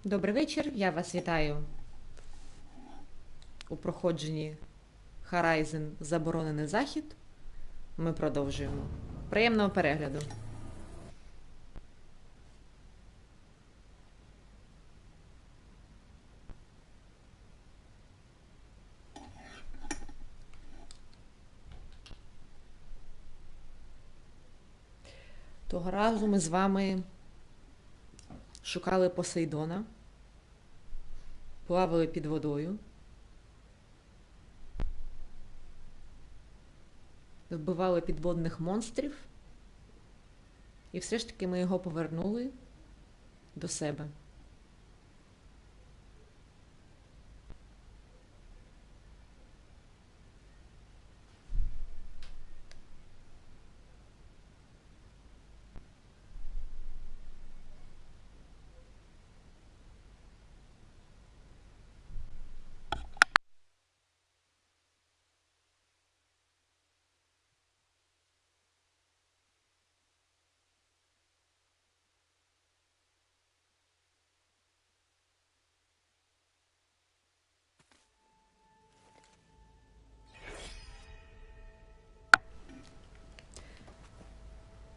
Добрий вечір, я вас вітаю у проходженні Horizon Заборонений Захід. Ми продовжуємо. Приємного перегляду. Того разу ми з вами шукали Посейдона, плавали під водою, вбивали підводних монстрів, і все ж таки ми його повернули до себе.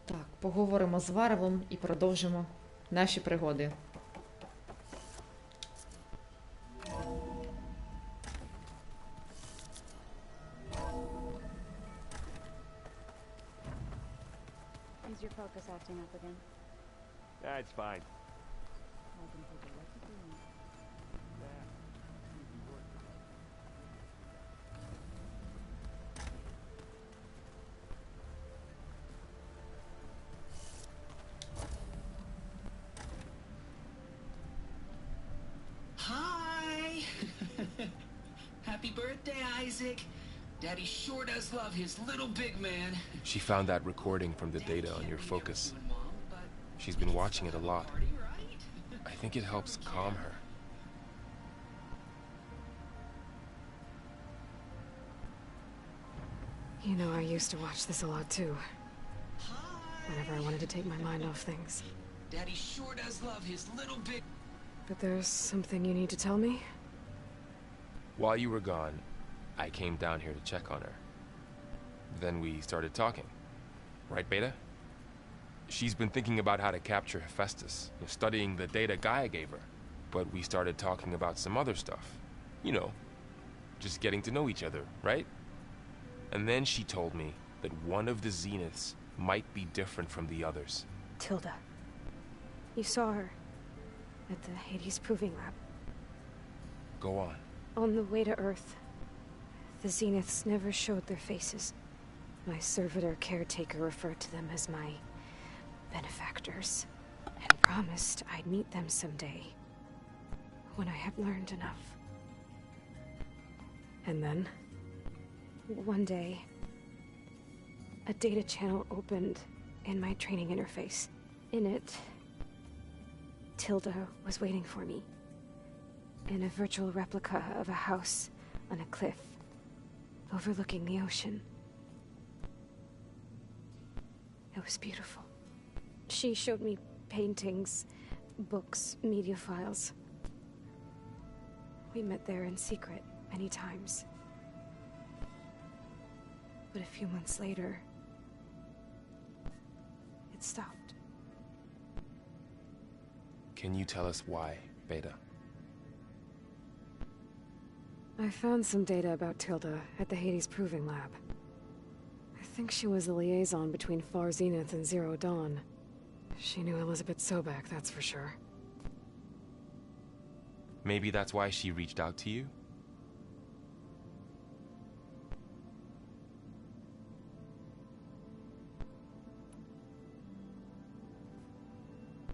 Так, поговоримо з Варвом і продовжимо наші пригоди. Is your focus acting up again? That's fine. I can take a look at the room. Hi! Happy birthday, Isaac. Daddy sure does love his little big man. She found that recording from the data on your focus. She's been watching it a lot. I think it helps calm her. You know, I used to watch this a lot too. Whenever I wanted to take my mind off things. Daddy sure does love his little big... But there's something you need to tell me? While you were gone, I came down here to check on her. Then we started talking. Right, Beta? She's been thinking about how to capture Hephaestus, studying the data Gaia gave her. But we started talking about some other stuff. You know, just getting to know each other, right? And then she told me that one of the Zeniths might be different from the others. Tilda. You saw her at the Hades Proving Lab. Go on. On the way to Earth, the Zeniths never showed their faces. My servitor caretaker referred to them as my benefactors, and promised I'd meet them someday, when I had learned enough. And then, one day, a data channel opened in my training interface. In it, Tilda was waiting for me, in a virtual replica of a house on a cliff, overlooking the ocean. It was beautiful. She showed me paintings, books, media files. We met there in secret many times. But a few months later, it stopped. Can you tell us why, Beta? I found some data about Tilda at the Hades Proving Lab. I think she was a liaison between Far Zenith and Zero Dawn. She knew Elizabeth Sobek, that's for sure. Maybe that's why she reached out to you?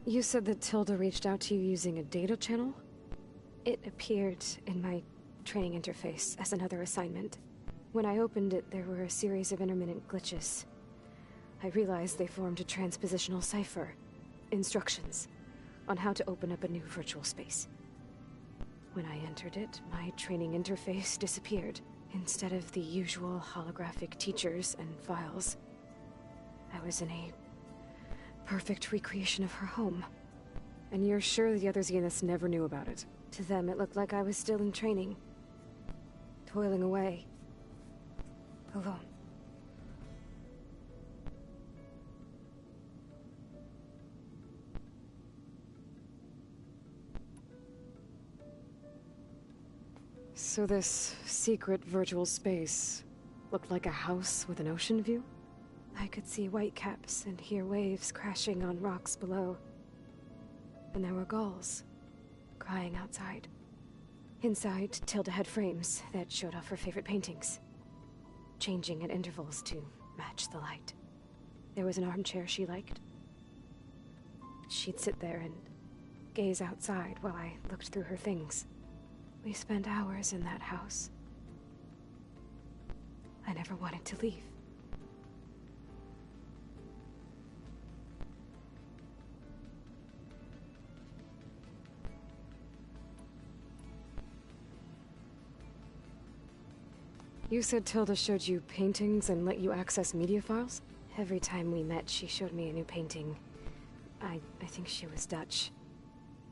You said that Tilda reached out to you using a data channel? It appeared in my training interface as another assignment. When I opened it, there were a series of intermittent glitches. I realized they formed a transpositional cipher. Instructions on how to open up a new virtual space. When I entered it, my training interface disappeared. Instead of the usual holographic teachers and files, I was in a perfect recreation of her home. And you're sure the other Zeniths never knew about it? To them, it looked like I was still in training. Toiling away. Alone. So this secret virtual space looked like a house with an ocean view? I could see whitecaps and hear waves crashing on rocks below. And there were gulls crying outside. Inside, Tilda had frames that showed off her favorite paintings, changing at intervals to match the light. There was an armchair she liked. She'd sit there and gaze outside while I looked through her things. We spent hours in that house. I never wanted to leave. You said Tilda showed you paintings and let you access media files? Every time we met, she showed me a new painting. I think she was Dutch.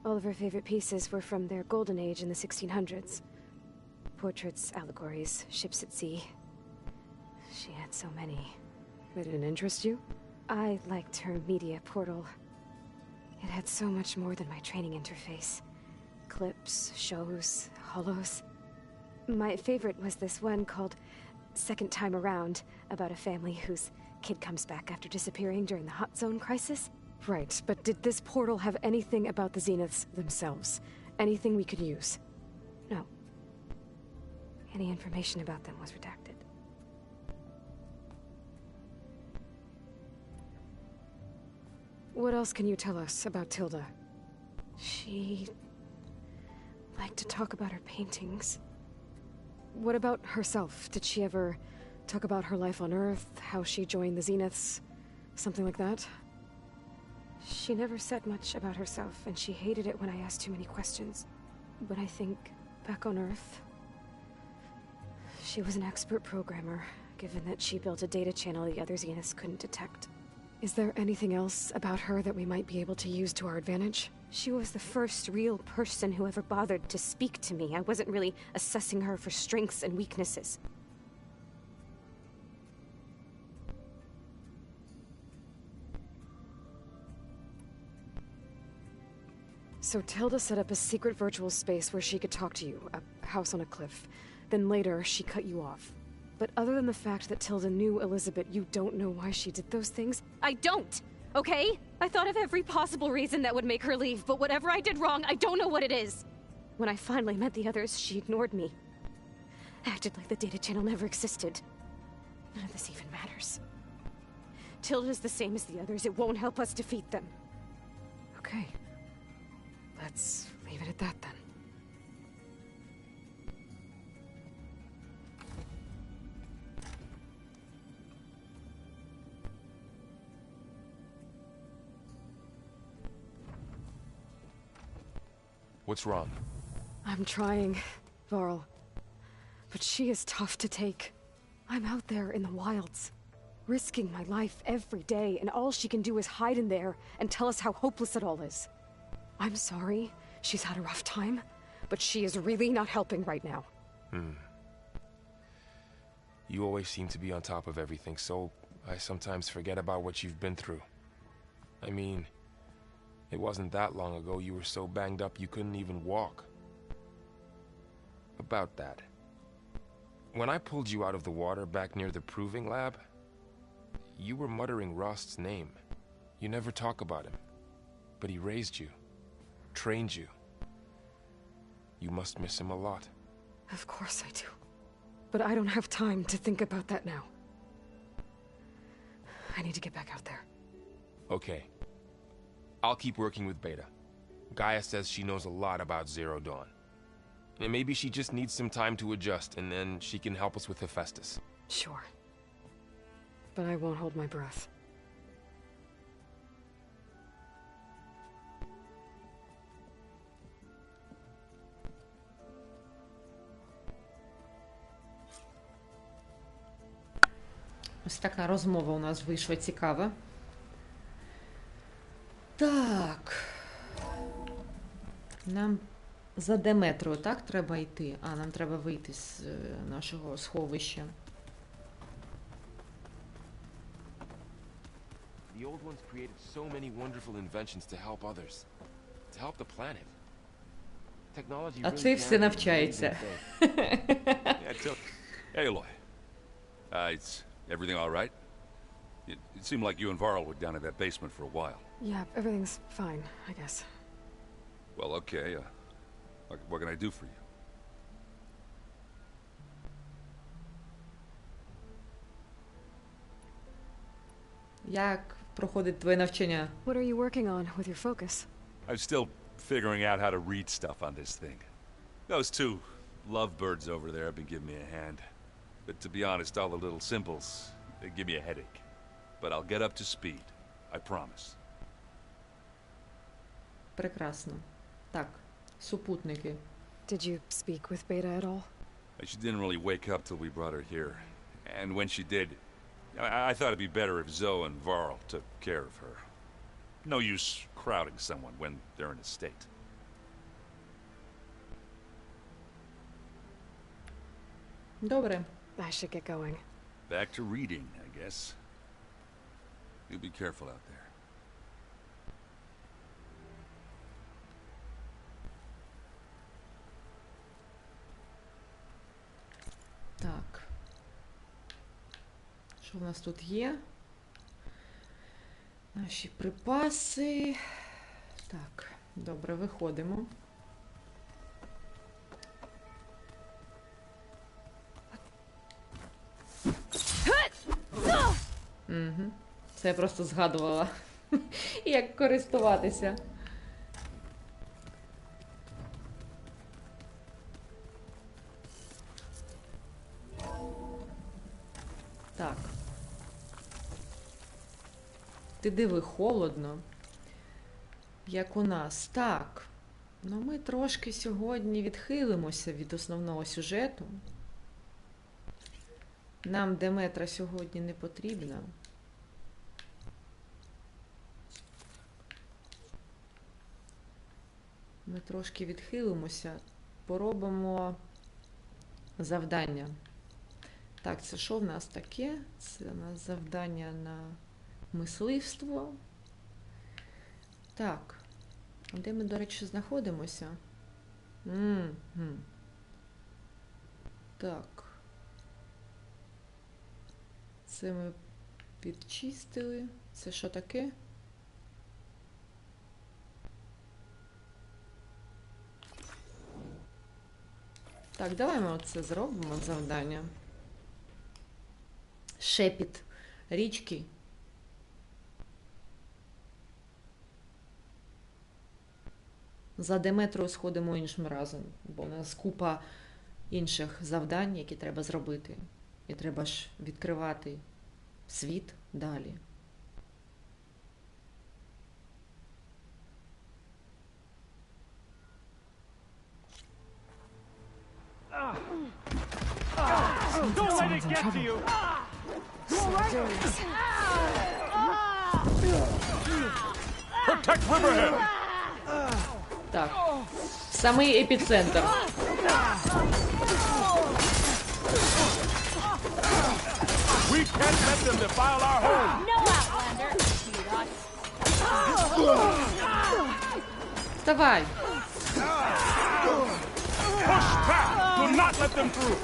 All of her favorite pieces were from their golden age in the 1600s. Portraits, allegories, ships at sea. She had so many. They didn't interest you? I liked her media portal. It had so much more than my training interface. Clips, shows, holos. My favorite was this one called Second Time Around, about a family whose kid comes back after disappearing during the Hot Zone crisis. Right, but did this portal have anything about the Zeniths themselves? Anything we could use? No. Any information about them was redacted. What else can you tell us about Tilda? She liked to talk about her paintings. What about herself? Did she ever talk about her life on Earth, how she joined the Zeniths, something like that? She never said much about herself, and she hated it when I asked too many questions. But I think, back on Earth, she was an expert programmer, given that she built a data channel the other Zeniths couldn't detect. Is there anything else about her that we might be able to use to our advantage? She was the first real person who ever bothered to speak to me. I wasn't really assessing her for strengths and weaknesses. So Tilda set up a secret virtual space where she could talk to you, a house on a cliff. Then later, she cut you off. But other than the fact that Tilda knew Elizabeth, you don't know why she did those things? I don't! Okay? I thought of every possible reason that would make her leave, but whatever I did wrong, I don't know what it is. When I finally met the others, she ignored me. Acted like the data channel never existed. None of this even matters. Tilda's the same as the others. It won't help us defeat them. Okay. Let's leave it at that then. What's wrong? I'm trying, Varl. But she is tough to take. I'm out there in the wilds, risking my life every day, and all she can do is hide in there and tell us how hopeless it all is. I'm sorry, she's had a rough time, but she is really not helping right now. You always seem to be on top of everything, so I sometimes forget about what you've been through. I mean, it wasn't that long ago you were so banged up you couldn't even walk. About that. When I pulled you out of the water back near the proving lab, you were muttering Rost's name. You never talk about him. But he raised you, trained you. You must miss him a lot. Of course I do. But I don't have time to think about that now. I need to get back out there. Okay. I'll keep working with Beta. Gaia says she knows a lot about Zero Dawn. And maybe she just needs some time to adjust, and then she can help us with Hephaestus. Sure. But I won't hold my breath. Ось така розмова у нас вийшла цікава. Так. Нам за Деметрою, так, треба йти? А, нам треба вийти з нашого сховища. The old ones created so many wonderful inventions to help others, to help the planet. Technology А really цей can все be an навчається. amazing thing. Hey, Aloy. It's everything all right? It seemed like you and Varl were down in that basement for a while. Yeah, everything's fine, I guess. Well, okay. What can I do for you? Як проходить твоє навчання? What are you working on with your focus? I'm still figuring out how to read stuff on this thing. Those two lovebirds over there have been giving me a hand. But to be honest, all the little symbols, they give me a headache. But I'll get up to speed. I promise. Прекрасно. Так, супутники. Did you speak with Beta at all? She didn't really wake up till we brought her here. And when she did, I thought it'd be better if Zoe and Varl took care of her. No use crowding someone when they're in a state. Добре. I should get going. Back to reading, I guess. You be careful out there. Так. Що в нас тут є? Наші припаси. Так, добре, виходимо. Угу. Це я просто згадувала, як користуватися. Так. Ти диви, холодно. Як у нас. Так. Ну, ми трошки сьогодні відхилимося від основного сюжету. Нам Деметра сьогодні не потрібна. Ми трошки відхилимося, поробимо завдання. Так, це що в нас таке? Це у нас завдання на мисливство. Так. А де ми, до речі, знаходимося? Так. Це ми підчистили. Це що таке? Так, давай ми оце зробимо завдання. Шепіт річки. За Деметрою сходимо іншим разом, бо у нас купа інших завдань, які треба зробити. І треба ж відкривати світ далі. Don't let it get to you! Protect Riverhead! Так, самий епіцентр. We can't let them defile our home! No, Outlander! Вставай! Push back! Do not let them through!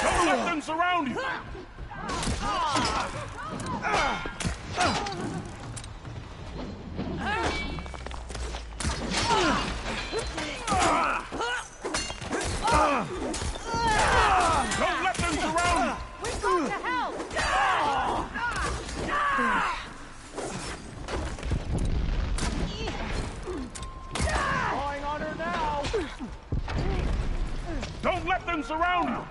Don't let them surround you! Don't let them surround you! We've got to help! Drawing on her now! Don't let them surround you!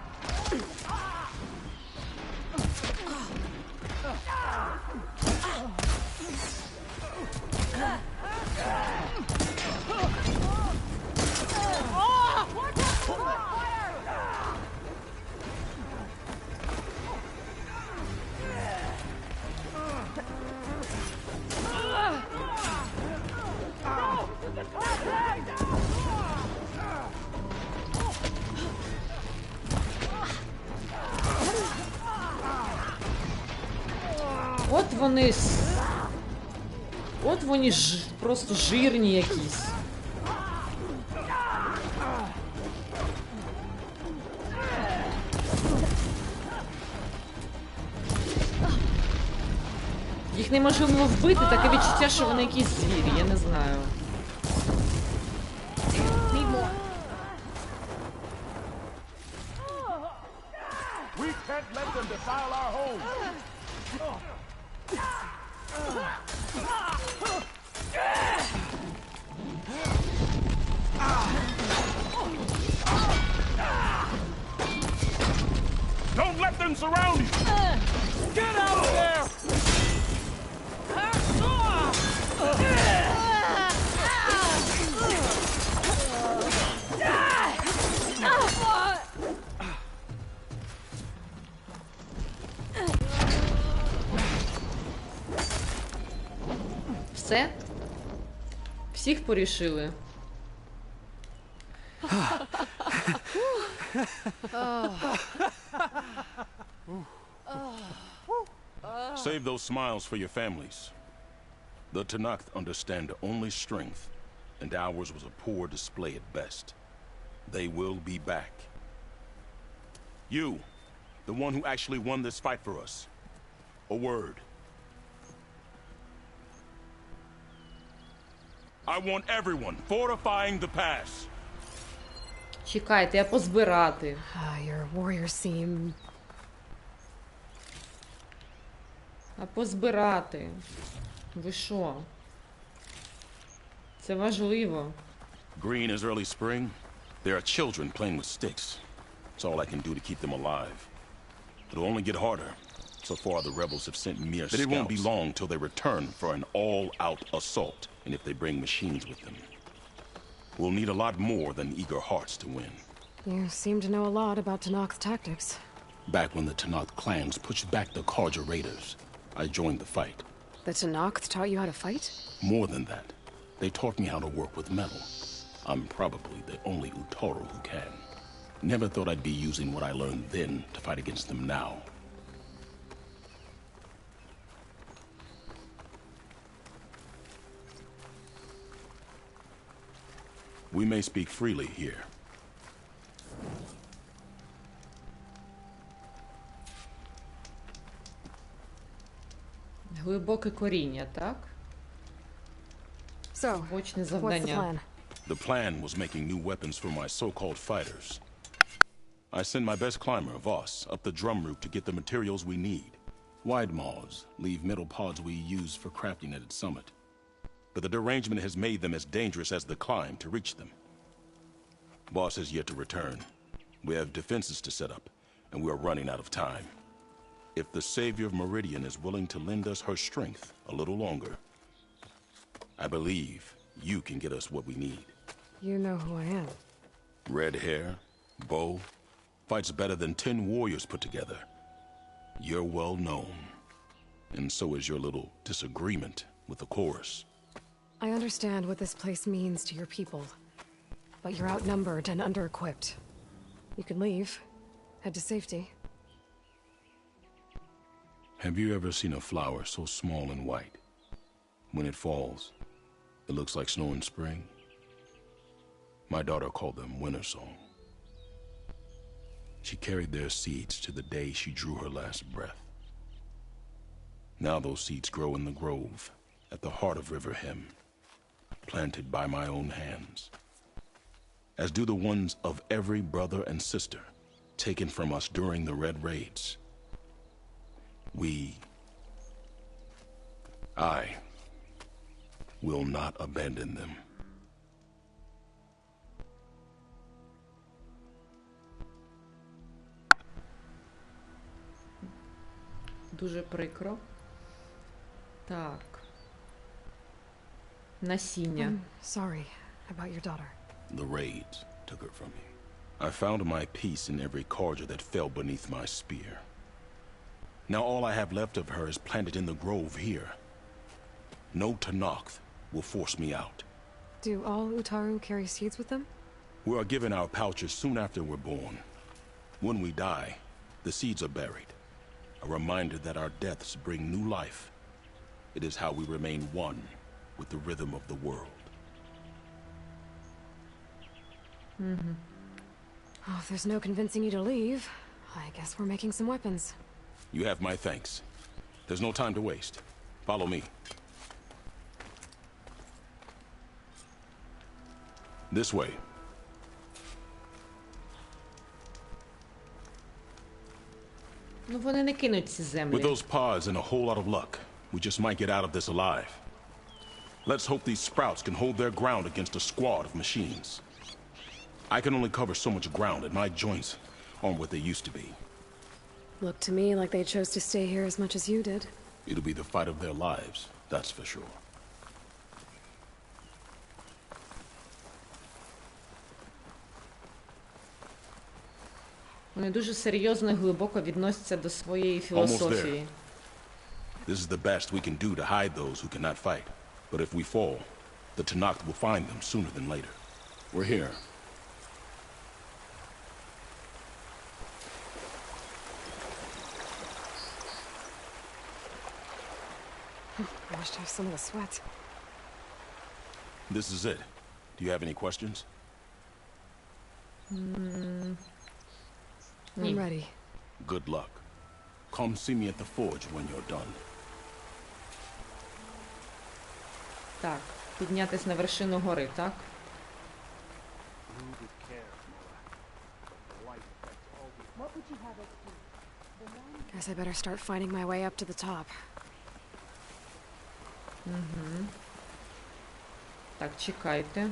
вони... От вони просто жирні якісь. Їх неможливо вбити, таке відчуття, що вони якісь звірі, я не знаю. We can't let them defile our home. Don't let them surround you. Get out of there! Все? Всіх порішили? Save those smiles for your families. The Tanakh understand only strength, and ours was a poor display at best. They will be back. You, the one who actually won this fight for us. A word. I want everyone fortifying the pass. Чекайте, я позбирати. Your warriors seem... А позбирати. Ви що? Це важливо. Green as early spring. There are children playing with sticks. It's all I can do to keep them alive. It'll only get harder. So far, the rebels have sent mere scouts. But it won't be long till they return for an all-out assault, and if they bring machines with them. We'll need a lot more than eager hearts to win. You seem to know a lot about Tanakh's tactics. Back when the Tanakh clans pushed back the Karja raiders, I joined the fight. The Tanakh taught you how to fight? More than that, they taught me how to work with metal. I'm probably the only Utaru who can. Never thought I'd be using what I learned then to fight against them now. We may speak freely here. Глибоке коріння, так? So, Побочне what's the завдання. plan? The plan was making new weapons for my so-called fighters. I send my best climber, Voss, up the drum route to get the materials we need. Wide maws leave metal pods we use for crafting at its summit. But the derangement has made them as dangerous as the climb to reach them. Boss has yet to return. We have defenses to set up, and we are running out of time. If the Savior of Meridian is willing to lend us her strength a little longer, I believe you can get us what we need. You know who I am. Red hair, bow, fights better than 10 warriors put together. You're well known. And so is your little disagreement with the chorus. I understand what this place means to your people. But you're outnumbered and under-equipped. You can leave. Head to safety. Have you ever seen a flower so small and white? When it falls, it looks like snow in spring. My daughter called them winter song. She carried their seeds to the day she drew her last breath. Now those seeds grow in the grove at the heart of River Hem, planted by my own hands, as do the ones of every brother and sister taken from us during the Red Raids. I will not abandon them. Дуже прикро. Так. Насіння. I'm sorry about your daughter. The raids took her from me. I found my peace in every Karja that fell beneath my spear. Now all I have left of her is planted in the grove here. No Tanakh will force me out. Do all Utaru carry seeds with them? We are given our pouches soon after we're born. When we die, the seeds are buried. A reminder that our deaths bring new life It is how we remain one with the rhythm of the world. Oh, if there's no convincing you to leave, I guess we're making some weapons. You have my thanks. There's no time to waste. Follow me. This way. Ну, вони не кинуть ці With землі. those pods and a whole lot of luck, we just might get out of this alive. Let's hope these sprouts can hold their ground against a squad of machines. I can only cover so much ground, and my joints aren't what they used to be. Looked to me like they chose to stay here as much as you did. It'll be the fight of their lives, that's for sure. Вони дуже серйозно і глибоко відносяться до своєї філософії. This is the best we can do to hide those who cannot fight. But if we fall, the Tanakh will find them sooner than later. We're here. I wish to have some of the sweat. This is it. Do you have any questions? I'm ready. Good luck. Come see me at the forge when you're done. Так, піднятись на вершину гори, так? Guess I better start finding my way up to the top. Так, чекайте.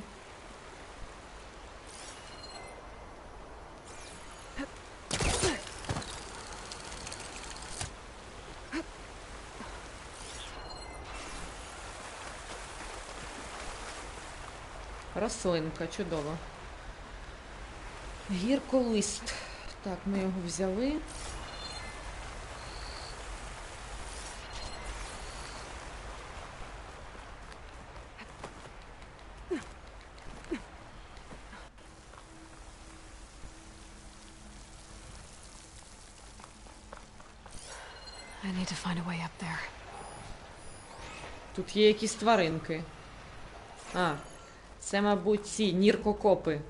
Рослинка, чудово. Гірколист. Так, ми його взяли. I need to find a way up there. Тут є якісь тваринки. А, це, мабуть, ці ніркокопи.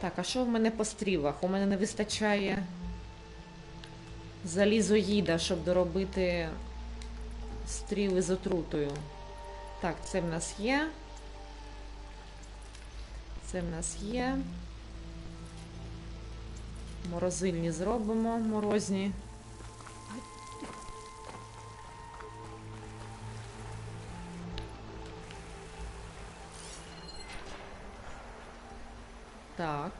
Так, а що в мене по стрілах? У мене не вистачає залізоїда, щоб доробити стріли з отрутою. Так, це в нас є. Це в нас є. Морозильні зробимо, морозні. Так.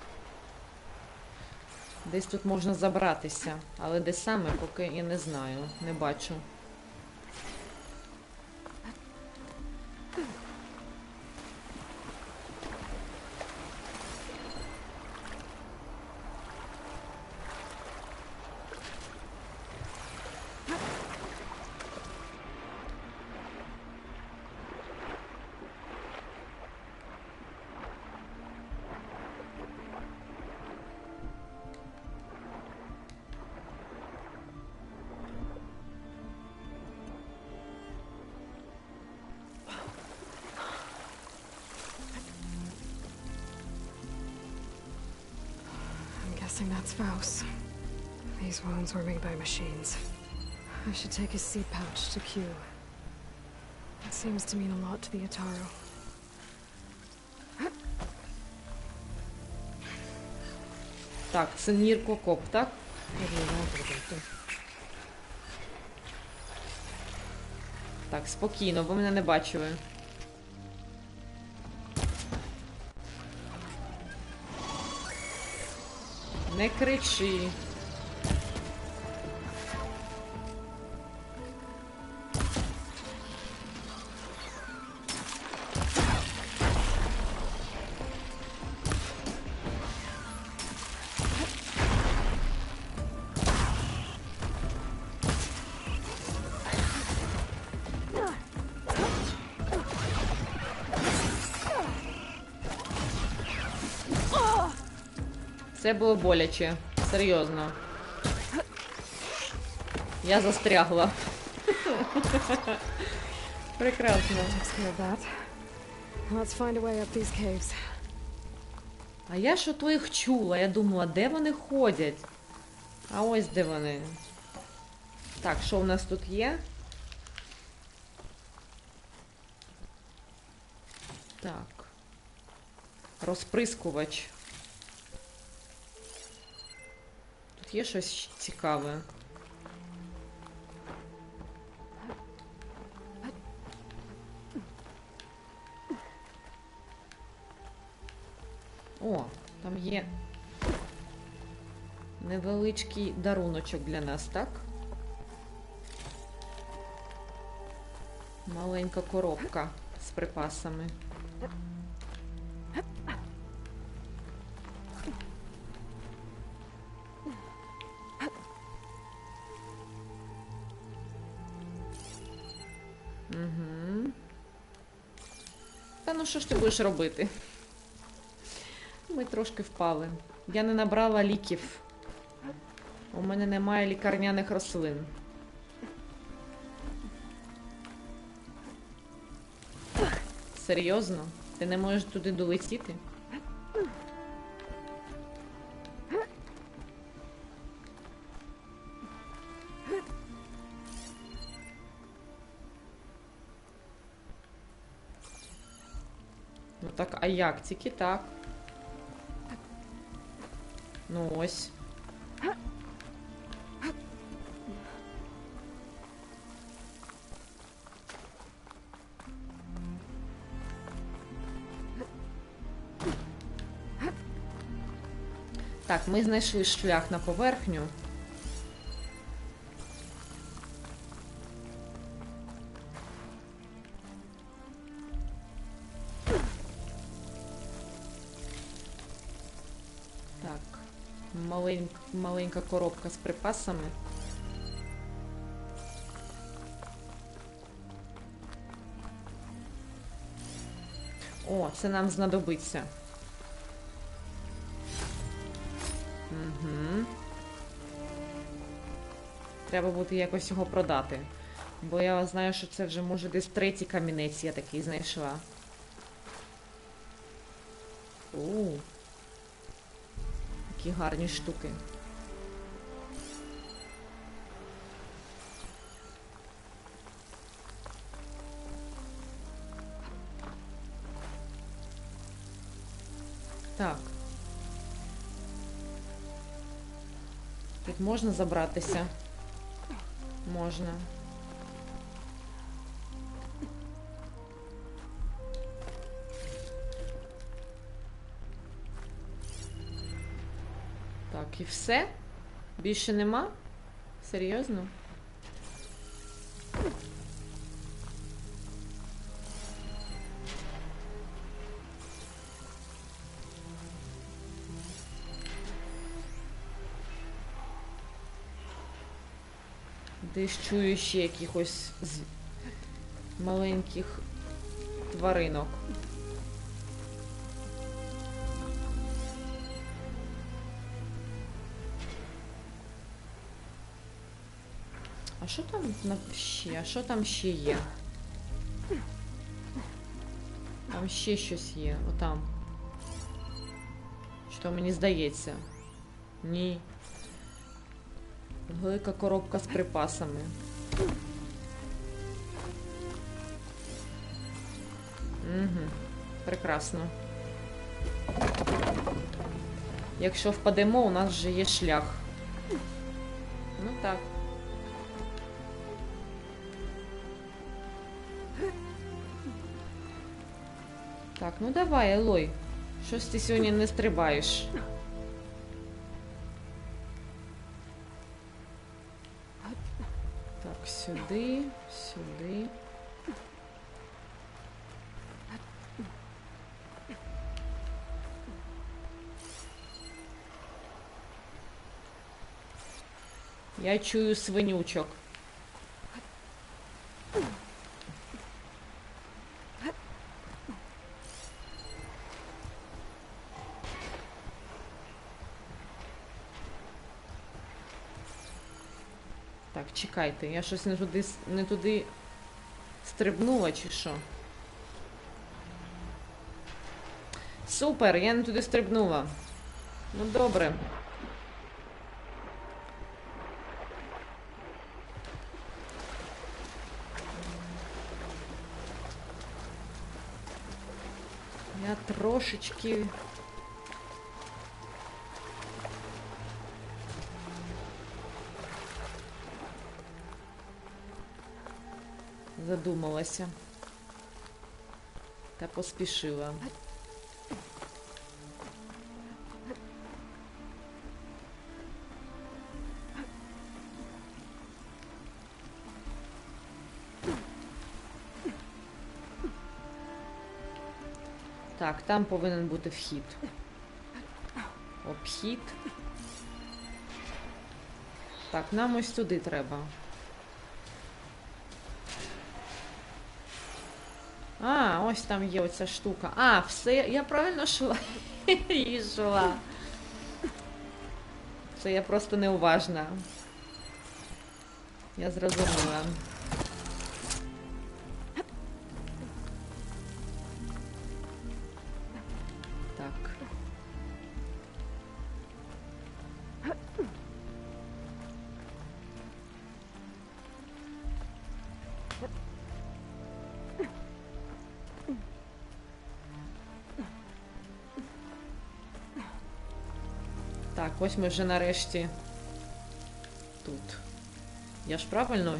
Десь тут можна забратися, але де саме, поки я не знаю, не бачу. Guessing that's Faust. These wounds were made by machines. I should take his seed pouch to Q. It seems to mean a lot to the Ataru. Так, це ніркокоп, так? Так, спокійно, ви мене не бачили. Не кричи. Це було боляче. Серйозно. Я застрягла. Прекрасно. Takes care of that. Let's find a way up these caves. А я ж ото їх чула. Я думала, де вони ходять? А ось де вони. Так, що в нас тут є? Так. Розприскувач. Тут є щось цікаве. О, там є невеличкий даруночок для нас, так? Маленька коробка з припасами. Угу. Та ну що ж ти будеш робити? Ми трошки впали. Я не набрала ліків. У мене немає лікарняних рослин. Серйозно? Ти не можеш туди долетіти? Ну так, а як? Тільки так. Ну ось. Так, ми знайшли шлях на поверхню. Так, маленька коробка з припасами. О, це нам знадобиться. Угу. Треба буде якось його продати. Бо я знаю, що це вже може десь третій камінець я такий знайшла. Які гарні штуки. Так. Тут можна забратися? Можна. Так, і все? Більше нема? Серйозно? Десь чую ще якихось маленьких тваринок. А що там ще? А що там ще є? Там ще щось є. Отам. Що мені здається? Ні. Велика коробка з припасами. Угу. Прекрасно. Якщо впадемо, у нас вже є шлях. Ну так. Так, ну давай, Елой. Щось ти сьогодні не стрибаєш. Так, сюди, сюди. Я чую свинючок. Так, чекайте, я щось не туди стрибнула, чи що? Супер, я не туди стрибнула. Ну, добре. Я трошечки... задумалася. Та поспішила. Так, там повинен бути вхід. Обхід. Так, нам ось туди треба. А, ось там є оця штука. А, все, я правильно йшла? Йшла. Це я просто неуважна. Я зрозуміла. Так. Так, ось ми вже нарешті тут. Я ж правильно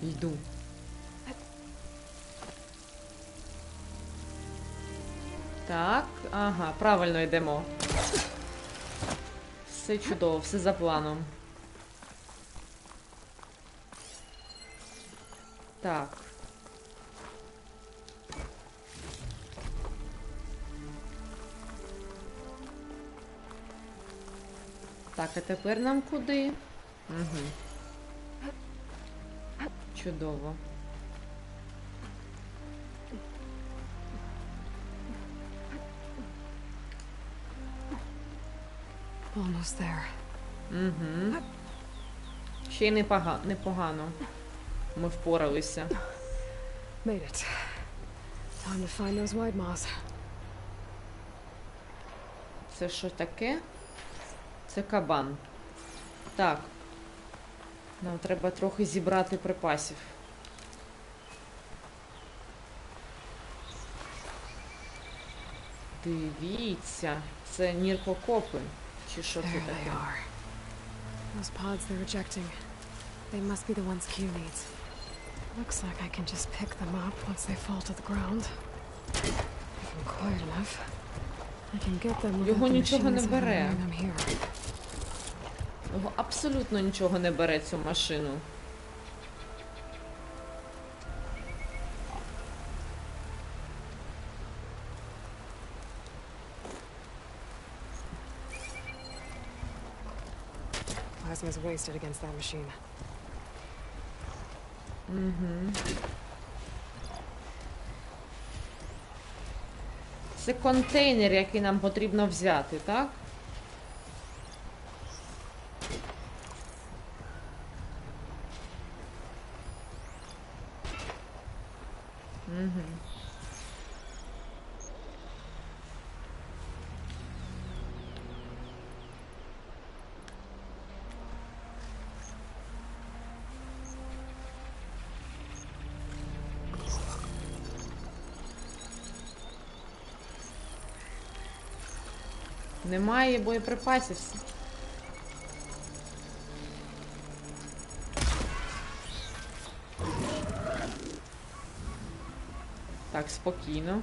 йду? Так, ага, правильно йдемо. Все чудово, все за планом. Так. Так, а тепер нам куди? Угу. Чудово. Almost there. Угу. Ще й непогано. Ми впоралися. Made it. Time to find those wide maws. Це що таке? Це кабан. Так. Нам треба трохи зібрати припасів. Дивіться. Це ніркокопи. Чи що це There they таке? are. Those pods they're ejecting. They must be the ones Q needs. Looks like I can just pick them up once they fall to the ground. If I'm quiet enough, I can get them without Його the нічого не machines бере. having them here. Його абсолютно нічого не бере, цю машину. Plasma's wasted against that machine. Це контейнер, який нам потрібно взяти, так? Угу. Немає боєприпасів. Так, спокійно.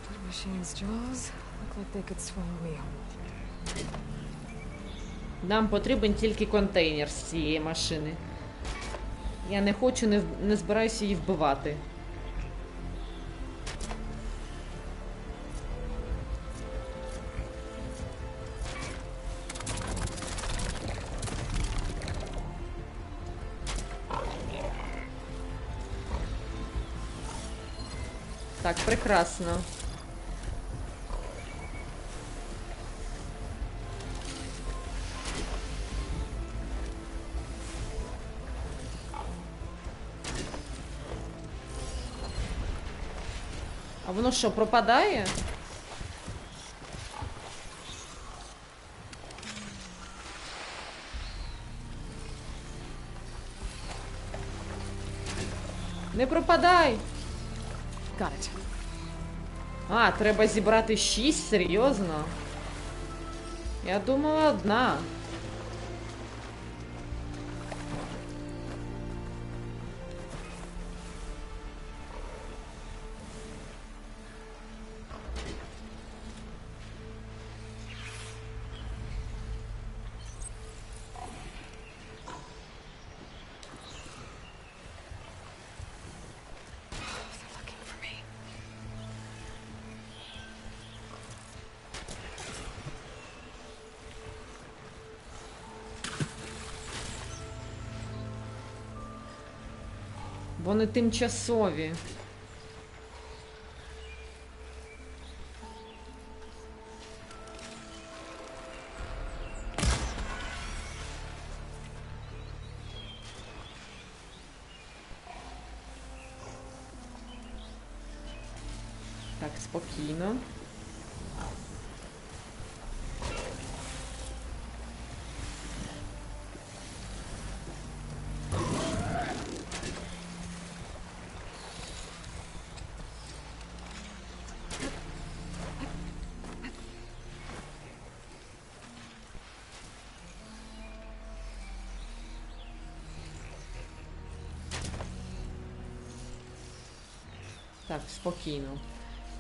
That machine's jaws look like they could swallow me whole. Нам потрібен тільки контейнер з цієї машини. Я не хочу, не збираюся її вбивати. Так, прекрасно. А воно що, пропадає? Не пропадай! Got it. А, треба зібрати 6, серйозно? Я думала, одна. They're looking for me. Вони тимчасові. Так, спокійно. Так, спокійно.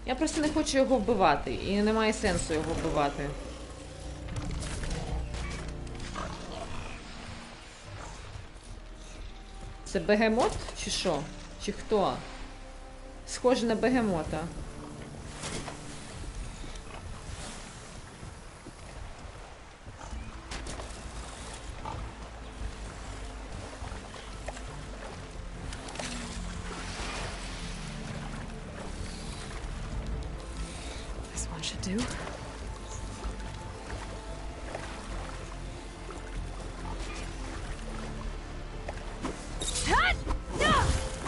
Я просто не хочу його вбивати, і немає сенсу його вбивати. Це бегемот чи що? Чи хто? Схоже на бегемота. This one should do.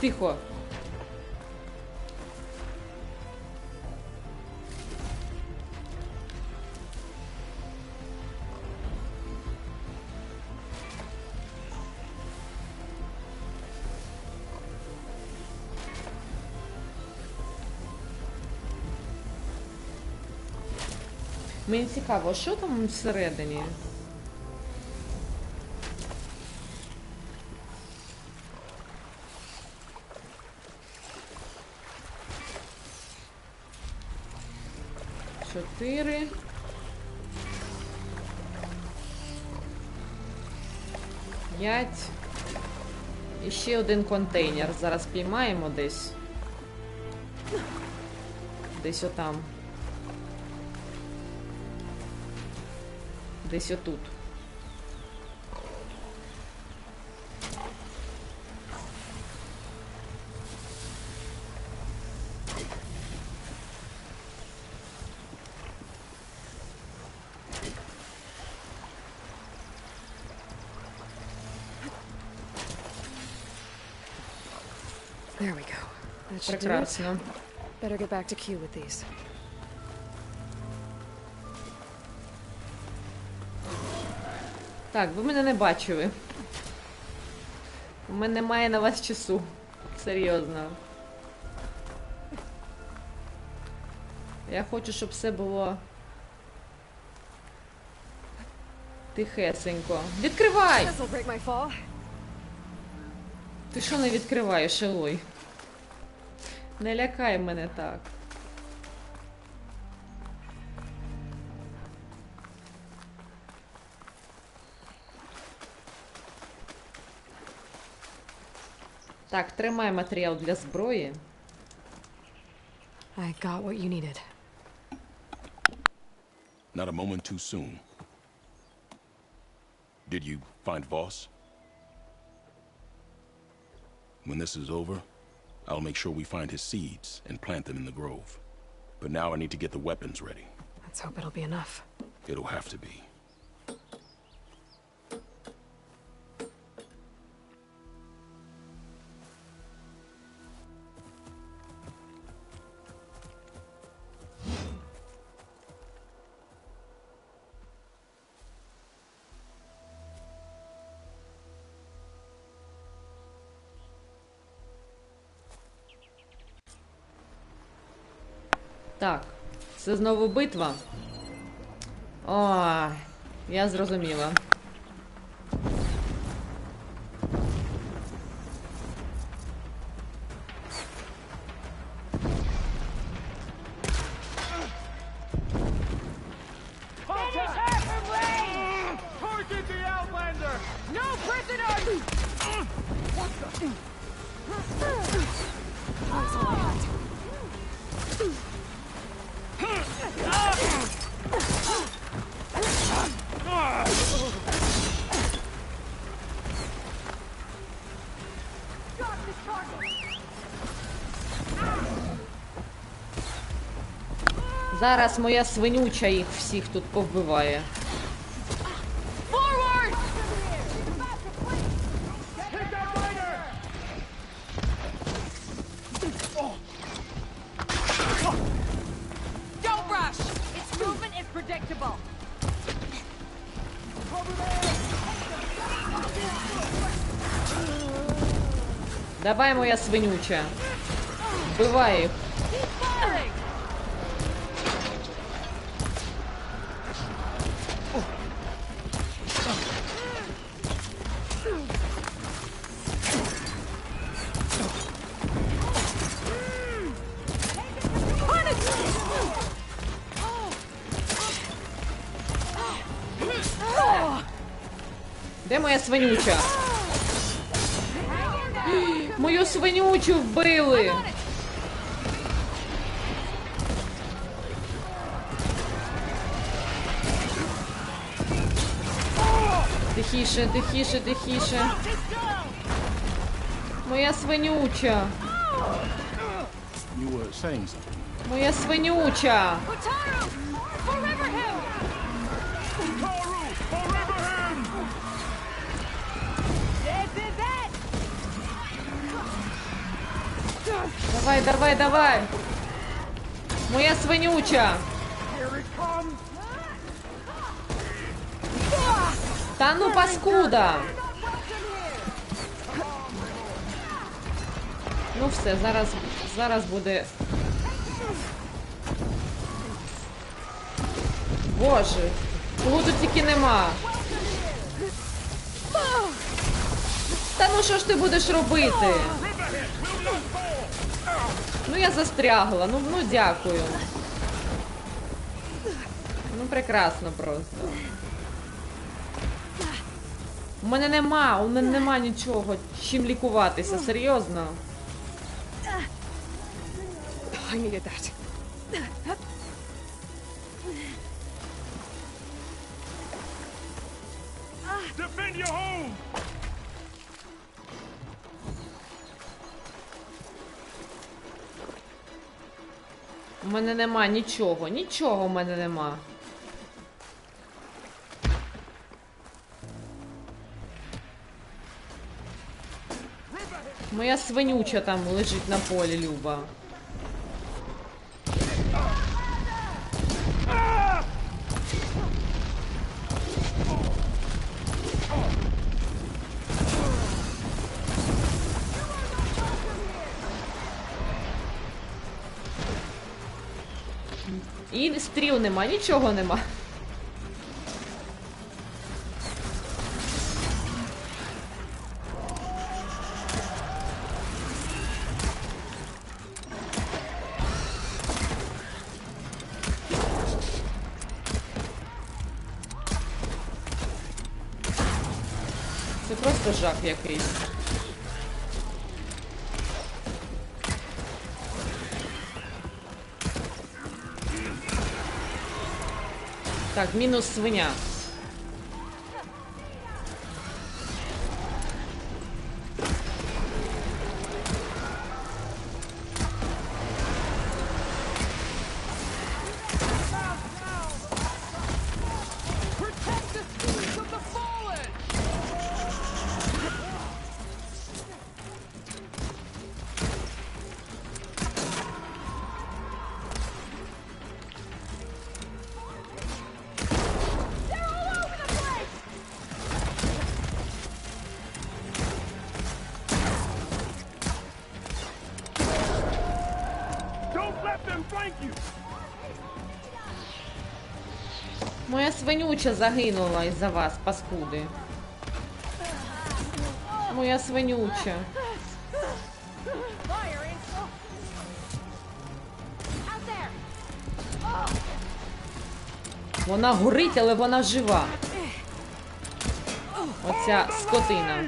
Тихо. Мені цікаво, що там всередині? Чотири. П'ять. І ще один контейнер. Зараз піймаємо десь. Десь отам. Десь отут. There we go. That should do it. Прекрасно. Better get back to Q with these. Так, ви мене не бачили. У мене немає на вас часу. Серйозно. Я хочу, щоб все було тихесенько. Відкривай! This'll break my fall. Ти що не відкриваєш, Елой? Не лякай мене так. Так, тримай матеріал для зброї. I got what you needed. Not a moment too soon. Did you find Voss? When this is over, I'll make sure we find his seeds and plant them in the grove. But now I need to get the weapons ready. Let's hope it'll be enough. It'll have to be. Так, це знову битва. О, я зрозуміла. Target the Outlander! No prisoners! Зараз моя свинюча їх всіх тут повбиває. Don't rush! Its movement is predictable. Давай, моя свинюча. Вбивай їх. Keep firing! Де моя свинюча? Мою свинючу вбили! Тихіше, тихіше, тихіше. Моя свинюча. You were saying something. Моя свинюча. Utaru! Forever him! Utaru! Forever him! This is it! Давай, давай, давай. Моя свинюча. Here it comes! Та ну паскуда. Ну все, зараз буде. Боже, кого тут тільки нема. Та ну що ж ти будеш робити? Ну я застрягла, ну дякую. Ну прекрасно просто. У мене нема нічого, чим лікуватися, серйозно. I needed that. Defend your home! У мене нема нічого, нічого в мене нема. Моя свинюча там лежить на полі, Люба. І стріл нема, нічого нема. Це просто жах якийсь. Так, мінус свиня. Protect the spirits of the fallen! Don't let them flank you! Моя свинюча загинула із-за вас, паскуди. Моя свинюча. Fire in. Out there. Вона горить, але вона жива. Оця скотина.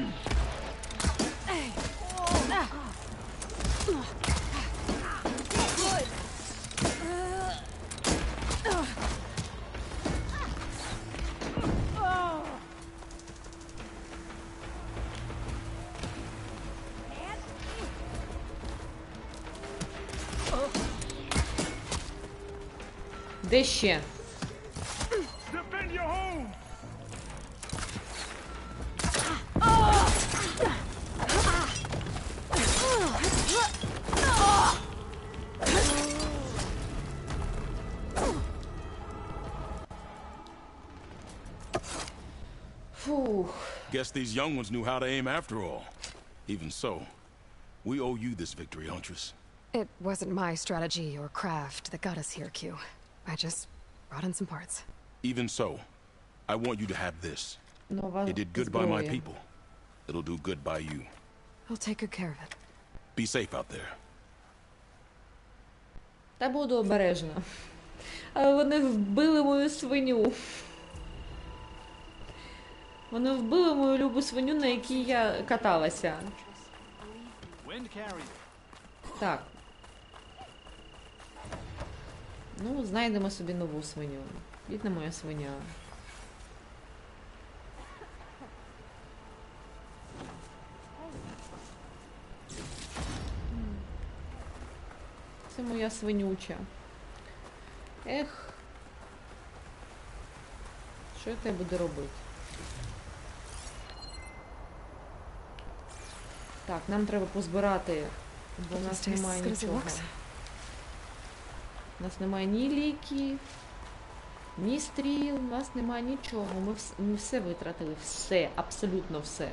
Де ще? Defend your home! Фух. Guess these young ones knew how to aim after all. Even so, we owe you this victory, Huntress. It wasn't my strategy or craft that got us here, Q. I just brought in some parts. Even so, I want you to have this. Нова It did good by my зброя. people. It'll do good by you. I'll take good care of it. Be safe out there. Та буду обережна. Але вони вбили мою свиню. Вони вбили мою любу свиню, на якій я каталася. Wind carrier. Так. Ну, знайдемо собі нову свиню. Бідна моя свиня. Це моя свинюча. Ех. Що я тебе буду робити? Так, нам треба позбирати, бо у нас Tastes немає as good as it нічого. looks. У нас немає ні ліків, ні стріл, у нас немає нічого. Ми все витратили. Все, абсолютно все.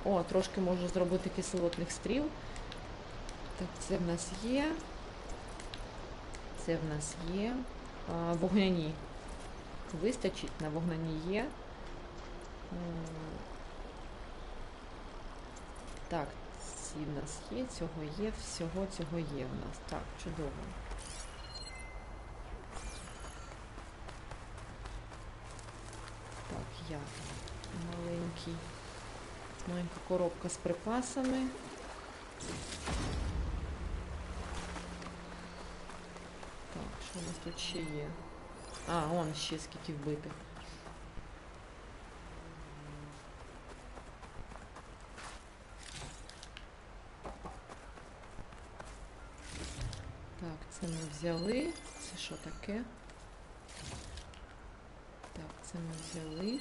О, трошки можу зробити кислотних стріл. Так, це в нас є. Це в нас є. Вогняні. Вистачить, на вогняні є. Так, ці в нас є, цього є, всього цього є в нас. Так, чудово. Так, я маленька коробка з припасами. Так, що у нас тут ще є? А, вон ще скільки вбитих. Так, це ми взяли. Це що таке? Так, це ми взяли.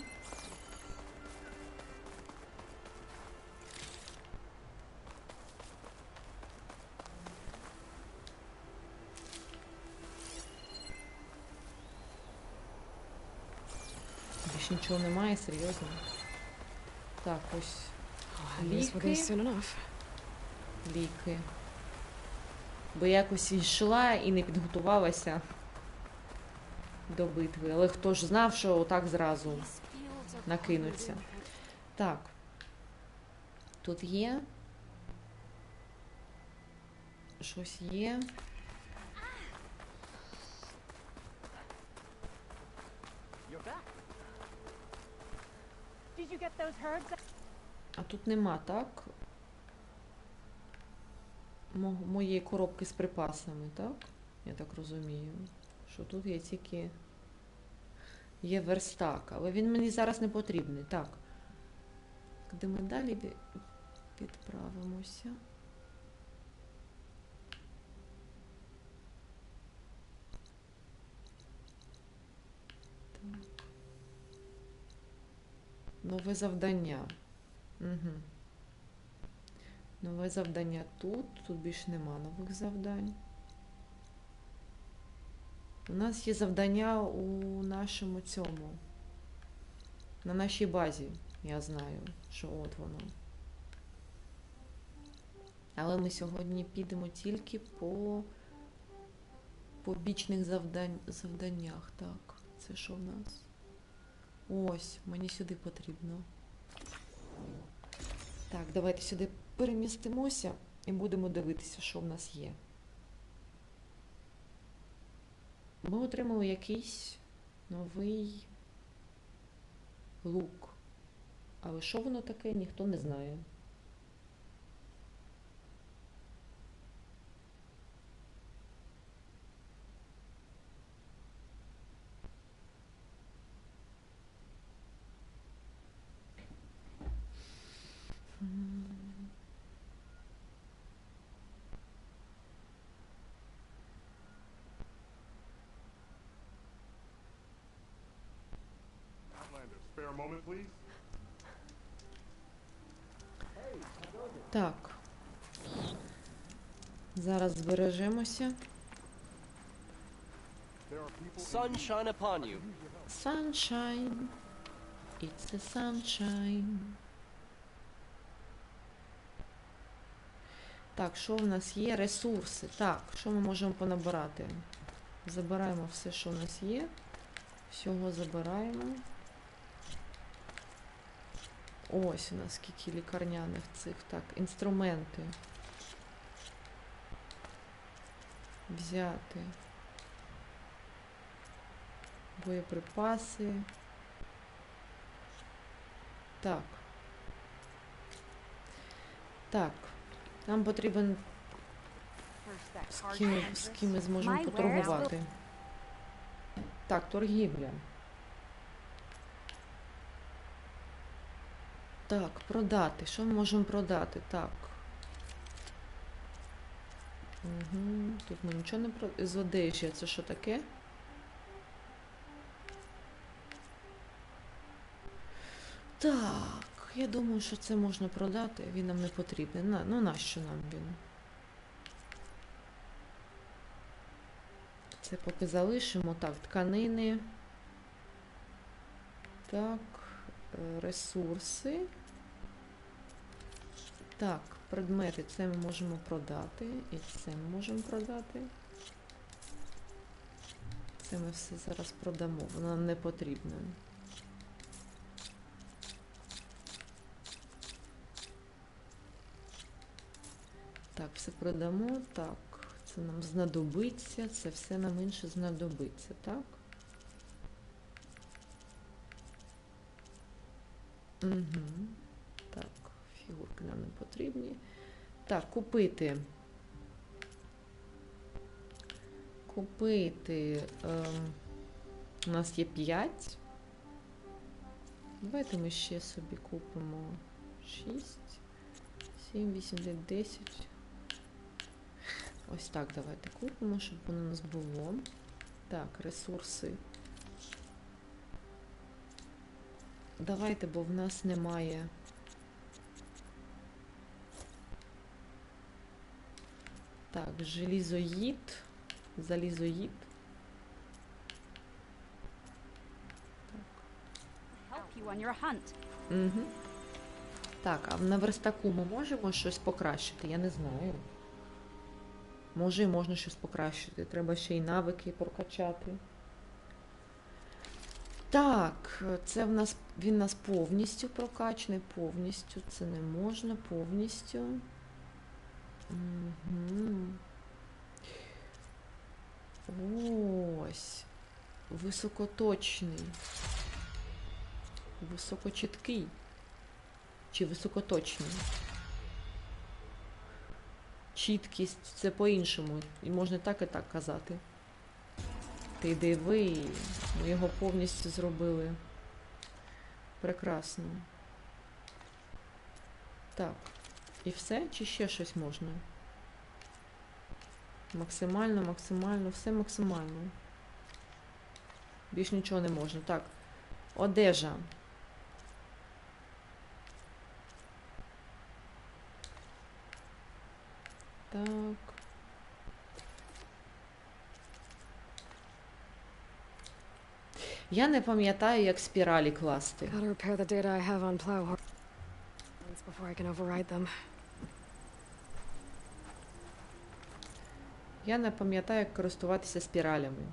Більш нічого немає, серйозно. Так, ось I guess we'll be ліки. soon enough. Ліки. Бо якось йшла і не підготувалася до битви. Але хто ж знав, що отак зразу накинуться. Так. Тут є. Щось є. You're back. Did you get those herbs? А тут нема, так? Моєї коробки з припасами, так? Я так розумію. Що тут є тільки... Є верстак, але він мені зараз не потрібний. Так. Куди ми далі відправимося? Так. Нове завдання. Угу. Нове завдання тут. Тут більше нема нових завдань. У нас є завдання у нашому цьому. На нашій базі. Я знаю, що от воно. Але ми сьогодні підемо тільки по побічних завданнях. Так. Це що в нас? Ось, мені сюди потрібно. Так, давайте сюди перемістимося і будемо дивитися, що в нас є. Ми отримали якийсь новий лук. Але що воно таке, ніхто не знає. Spare a moment, please. Так. Зараз збережемося. Sunshine upon you. Sunshine. It's a sunshine. Так, що в нас є? Ресурси. Так, що ми можемо понабирати? Забираємо все, що в нас є. Всього забираємо. Ось у нас скільки лікарняних цих. Так, інструменти. Взяти. Боєприпаси. Так. Так. Нам потрібен з ким ми зможемо поторгувати. Так, торгівля. Так, продати. Що ми можемо продати? Так. Угу. Тут ми нічого не продаємо. З одежі. Це що таке? Так. Я думаю, що це можна продати. Він нам не потрібен. Ну, нащо нам він? Це поки залишимо. Так, тканини. Так, ресурси. Так, предмети. Це ми можемо продати. І це ми можемо продати. Це ми все зараз продамо. Воно нам не потрібно. Так, все продамо. Так, це нам знадобиться. Це все нам інше знадобиться, так? Угу. Так, фігурки нам не потрібні. Так, купити. Купити. У нас є 5. Давайте ми ще собі купимо 6, 7, 8, 9, 10. Ось так давайте купимо, щоб воно у нас було. Так, ресурси. Давайте, бо в нас немає. Так, желізоїд. Залізоїд. Угу. Так, а на верстаку ми можемо щось покращити? Я не знаю. Може і можна щось покращити. Треба ще й навики прокачати. Так, це в нас, він у нас повністю прокачаний. Повністю. Це не можна. Повністю. Угу. Ось. Високоточний. Високочіткий. Чи високоточний? Чіткість, це по-іншому. І можна так і так казати. Ти диви, ми його повністю зробили. Прекрасно. Так. І все? Чи ще щось можна? Максимально, максимально, все максимально. Більш нічого не можна. Так. Одежа. Так. Я не пам'ятаю, як спіралі класти. Gotta repair the data I have on plow before I can override them. Я не пам'ятаю, як користуватися спіралями.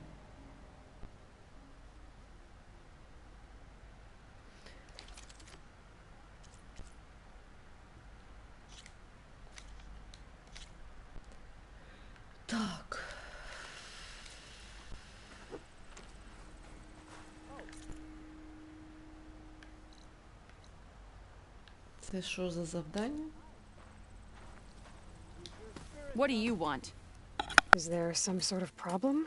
Це що за завдання? What do you want? Is there some sort of problem?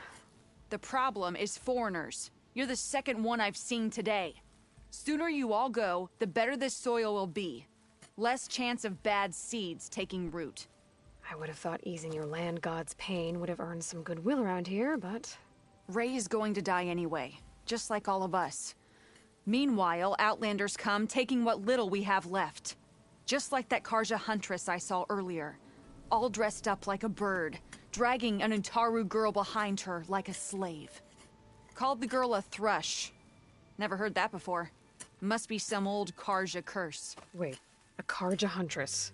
The problem is foreigners. You're the second one I've seen today. Sooner you all go, the better this soil will be. Less chance of bad seeds taking root. I would have thought easing your land god's pain would have earned some goodwill around here, but... Ray is going to die anyway, just like all of us. Meanwhile, Outlanders come, taking what little we have left. Just like that Karja huntress I saw earlier. All dressed up like a bird, dragging an Utaru girl behind her like a slave. Called the girl a thrush. Never heard that before. Must be some old Karja curse. Wait, a Karja huntress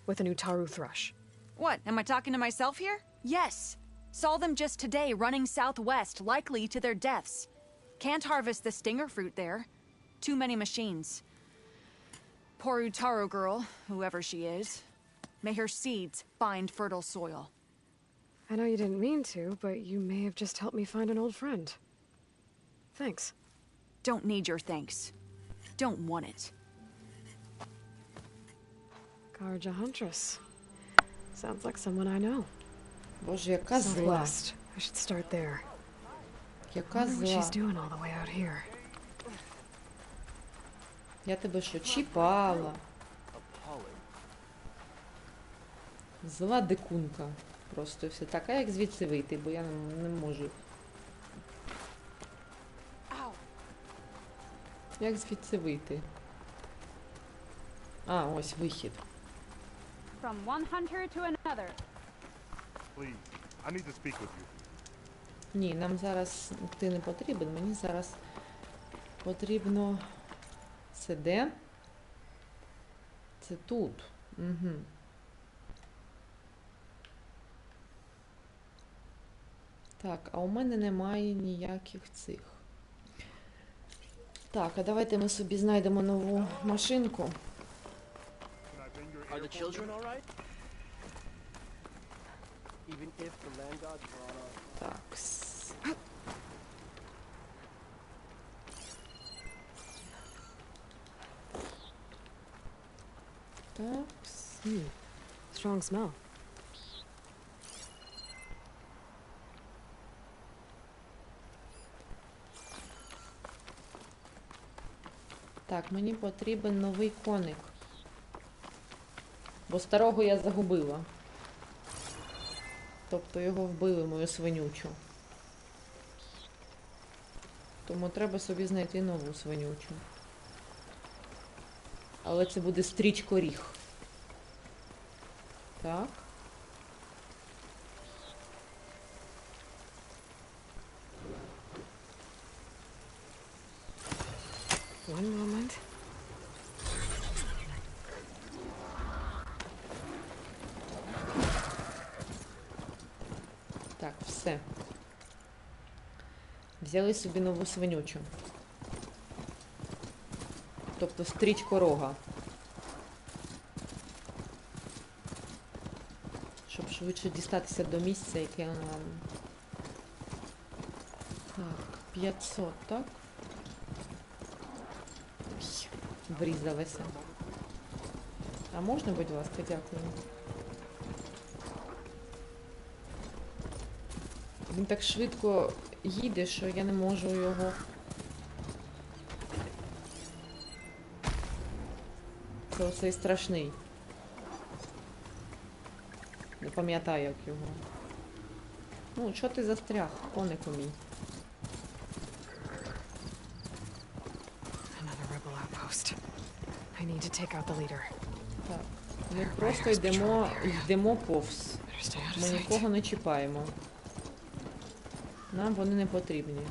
with an Utaru thrush. What, am I talking to myself here? Yes. Saw them just today running southwest, likely to their deaths. Can't harvest the stinger fruit there. Too many machines. Poor Utaru girl, whoever she is. May her seeds find fertile soil. I know you didn't mean to, but you may have just helped me find an old friend. Thanks. Don't need your thanks. Don't want it. Karja huntress. Sounds like someone I know. Боже, яка зла. Southwest. I should start there. Яка Wonder what зла. she's doing all the way out here. Я тебе що, чіпала? Зла дикунка. Просто все така, як звідси вийти, бо я не можу. Як звідси вийти? А, ось вихід. From one hunter to another. Please, I need to speak with you. Ні, нам зараз ти не потрібен. Мені зараз потрібно... Це де? Це тут. Угу. Так, а у мене немає ніяких цих. Так, а давайте ми собі знайдемо нову машинку. Are the children all right? Even if the land gods were on our... Так. Так. Strong smell. Так, мені потрібен новий коник. Бо старого я загубила. Тобто його вбили, мою свинючу. Тому треба собі знайти нову свинючу. Але це буде стрічкоріг. Так. One moment. Так, все. Взяли собі нову свинючу. Тобто стрічкорога. Щоб швидше дістатися до місця, яке нам... Так, 500, так? Ой, врізалася. А можна, будь ласка, дякую. Він так швидко їде, що я не можу його... Це оцей страшний. Не пам'ятаю, як його. Ну, що ти застряг, конику мій? Another rebel outpost. I need to take out the leader. Так. Ми просто йдемо повз. Ми нікого не чіпаємо. Нам вони не потрібні.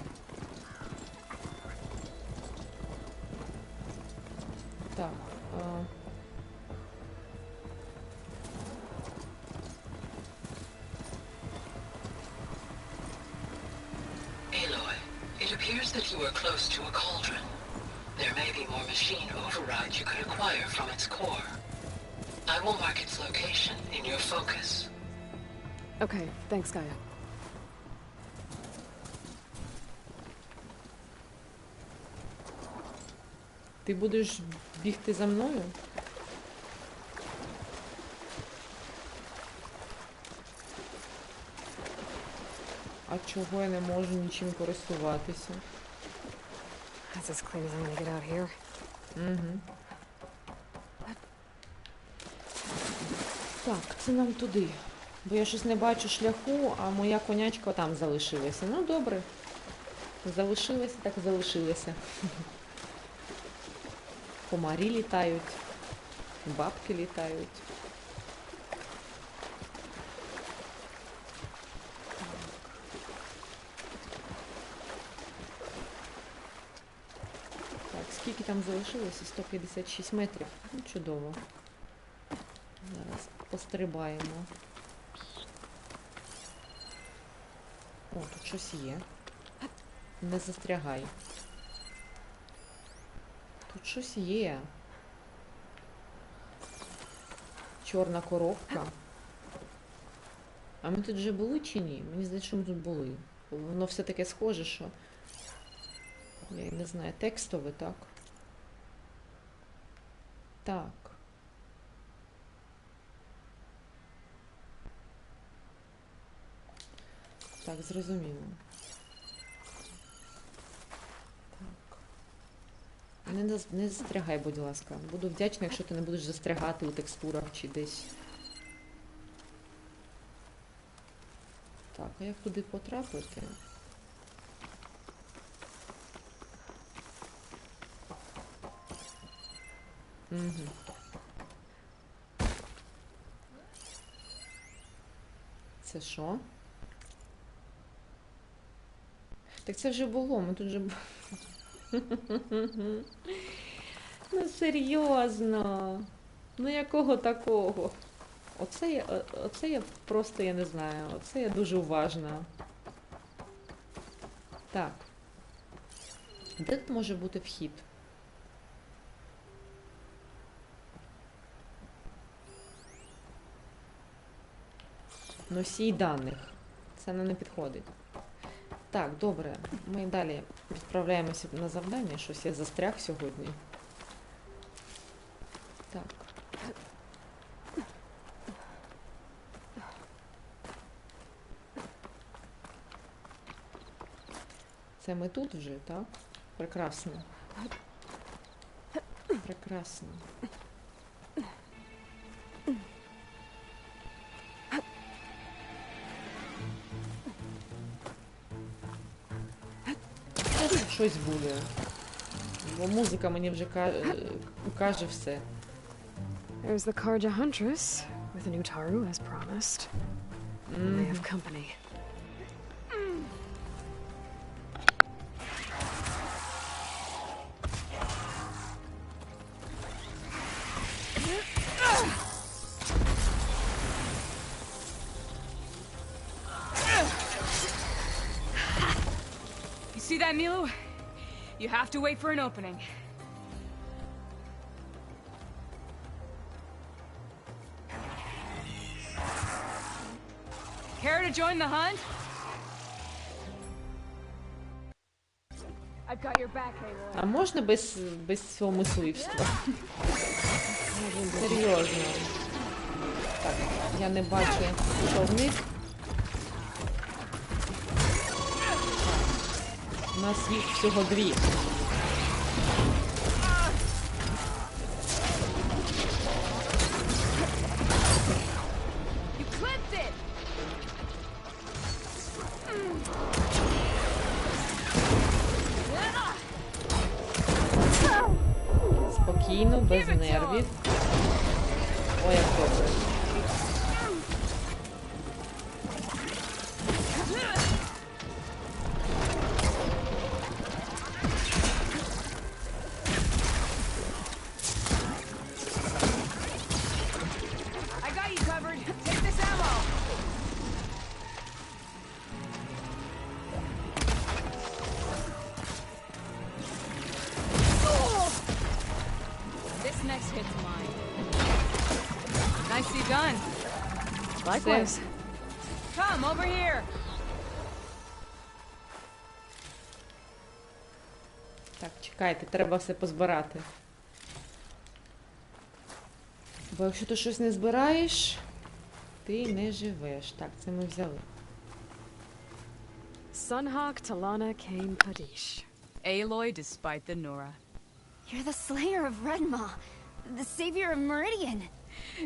Так. Aloy, it appears that you are close to a cauldron. There may be more machine overrides you could acquire from its core. I will mark its location in your focus. Okay, thanks, Gaia. Ти будеш бігти за мною? А чого я не можу нічим користуватися? That's as clean as I'm gonna get out here. Угу. Так, це нам туди. Бо я щось не бачу шляху, а моя конячка там залишилася. Ну, добре. Залишилася, так залишилася. Комарі літають, бабки літають. Так, скільки там залишилося? 156 метрів. Ну, чудово. Зараз пострибаємо. О, тут щось є. Не застрягай. Тут щось є. Чорна коробка. А ми тут вже були чи ні? Мені здається, що ми тут були. Воно все таке схоже, що... Я не знаю, текстове, так? Так. Так, зрозуміло. Не застрягай, будь ласка. Буду вдячна, якщо ти не будеш застрягати у текстурах чи десь. Так, а як туди потрапити? Угу. Це що? Так це вже було, ми тут вже... Ну, серйозно. Ну, якого такого? Оце я просто, я не знаю. Оце я дуже уважна. Так. Де тут може бути вхід? Носій даних. Це нам не підходить. Так, добре. Ми далі відправляємося на завдання. Щось я застряг сьогодні. Так. Це ми тут вже, так? Прекрасно. Прекрасно. Щось буде. Бо музика мені вже каже все. There's the Karja Huntress with a new Taru as promised. And they have company. You see that, Milu? You have to wait for an opening. Care to join the hunt? I've got your back, Aloy. А можна без цього мисливства? Серйозно. Так, я не бачу, що вниз. У нас їх всього 2. Спокійно, без нервів. Ой, як добре. Next hit's mine. Nicely done. Likewise. Come over here. Так, чекайте, треба все позбирати. Бо якщо ти щось не збираєш, ти не живеш. Так, це ми взяли. Sunhawk Talana Kane Padish. Aloy despite the Nora. You're the slayer of Redmaw, the savior of Meridian.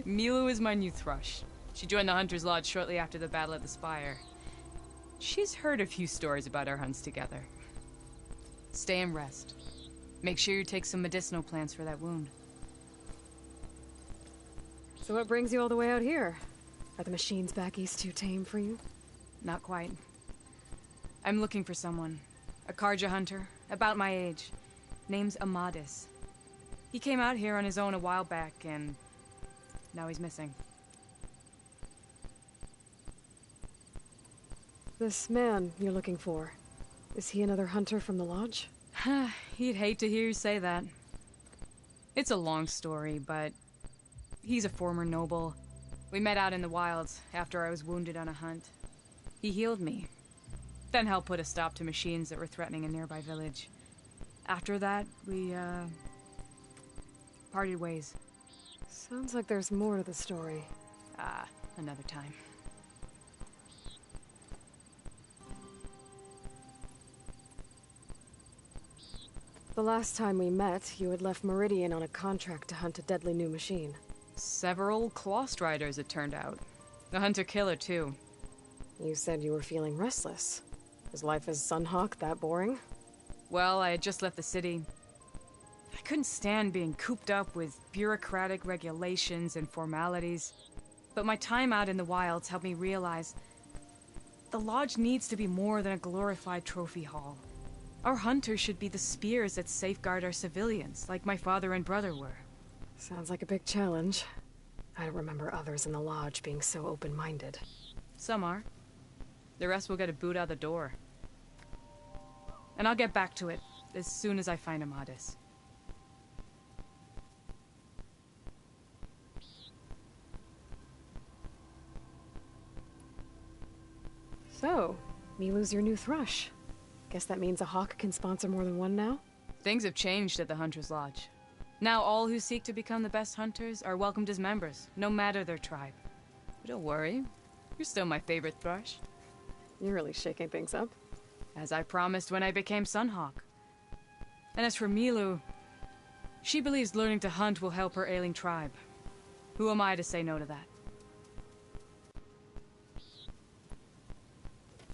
Milu is my new thrush. She joined the Hunter's Lodge shortly after the Battle of the Spire. She's heard a few stories about our hunts together. Stay and rest. Make sure you take some medicinal plants for that wound. So what brings you all the way out here? Are the machines back east too tame for you? Not quite. I'm looking for someone. A Karja hunter, about my age. Name's Amadis. He came out here on his own a while back, and now he's missing. This man you're looking for, is he another hunter from the lodge? He'd hate to hear you say that. It's a long story, but he's a former noble. We met out in the wilds after I was wounded on a hunt. He healed me, then helped put a stop to machines that were threatening a nearby village. After that, we, parted ways. Sounds like there's more to the story. Another time. The last time we met, you had left Meridian on a contract to hunt a deadly new machine. Several Clawstriders, it turned out. A hunter-killer, too. You said you were feeling restless. Is life as Sunhawk that boring? Well, I had just left the city. I couldn't stand being cooped up with bureaucratic regulations and formalities. But my time out in the wilds helped me realize the lodge needs to be more than a glorified trophy hall. Our hunters should be the spears that safeguard our civilians, like my father and brother were. Sounds like a big challenge. I don't remember others in the lodge being so open-minded. Some are. The rest will get a boot out the door. And I'll get back to it as soon as I find Amadis. So, Milu's your new thrush. Guess that means a hawk can sponsor more than one now? Things have changed at the Hunter's Lodge. Now all who seek to become the best hunters are welcomed as members, no matter their tribe. But don't worry, you're still my favorite thrush. You're really shaking things up. As I promised when I became Sunhawk. And as for Milu, she believes learning to hunt will help her ailing tribe. Who am I to say no to that?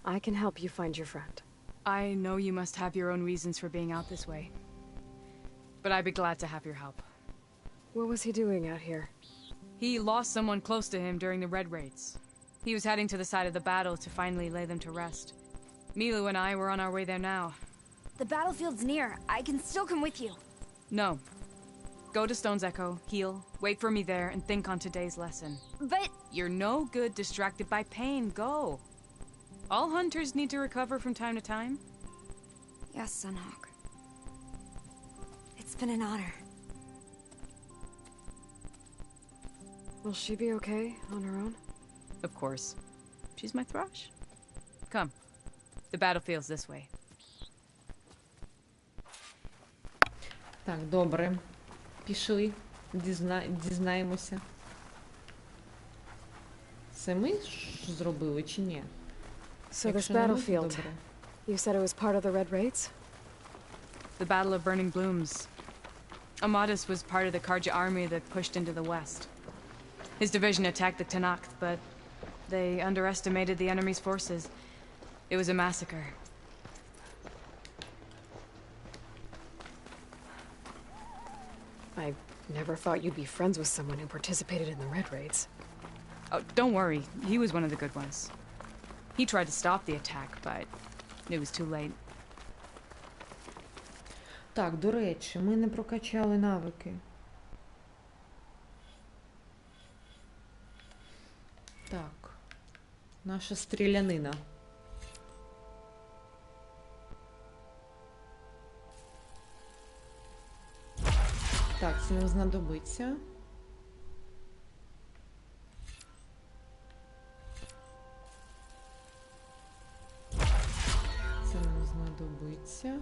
I can help you find your friend. I know you must have your own reasons for being out this way. But I'd be glad to have your help. What was he doing out here? He lost someone close to him during the Red Raids. He was heading to the side of the battle to finally lay them to rest. Milu and I were on our way there now. The battlefield's near. I can still come with you. No. Go to Stone's Echo, heal, wait for me there, and think on today's lesson. But... You're no good distracted by pain. Go. All hunters need to recover from time to time. Yes, Sunhawk. It's been an honor. Will she be okay on her own? Of course. She's my thrush. Come. The battlefield's this way. Так, добре. Пішли. Дізнаємося. Це ми ж зробили чи ні? So this battlefield, you said it was part of the Red Raids? The Battle of Burning Blooms. Amadis was part of the Karja army that pushed into the west. His division attacked the Tenakth, but they underestimated the enemy's forces. It was a massacre. I never thought you'd be friends with someone who participated in the Red Raids. Oh, don't worry. He was one of the good ones. He tried to stop the attack, but it was too late. Так, до речі, ми не прокачали навики. Так. Наша стрілянина. Так, це нам знадобиться. Це нам знадобиться.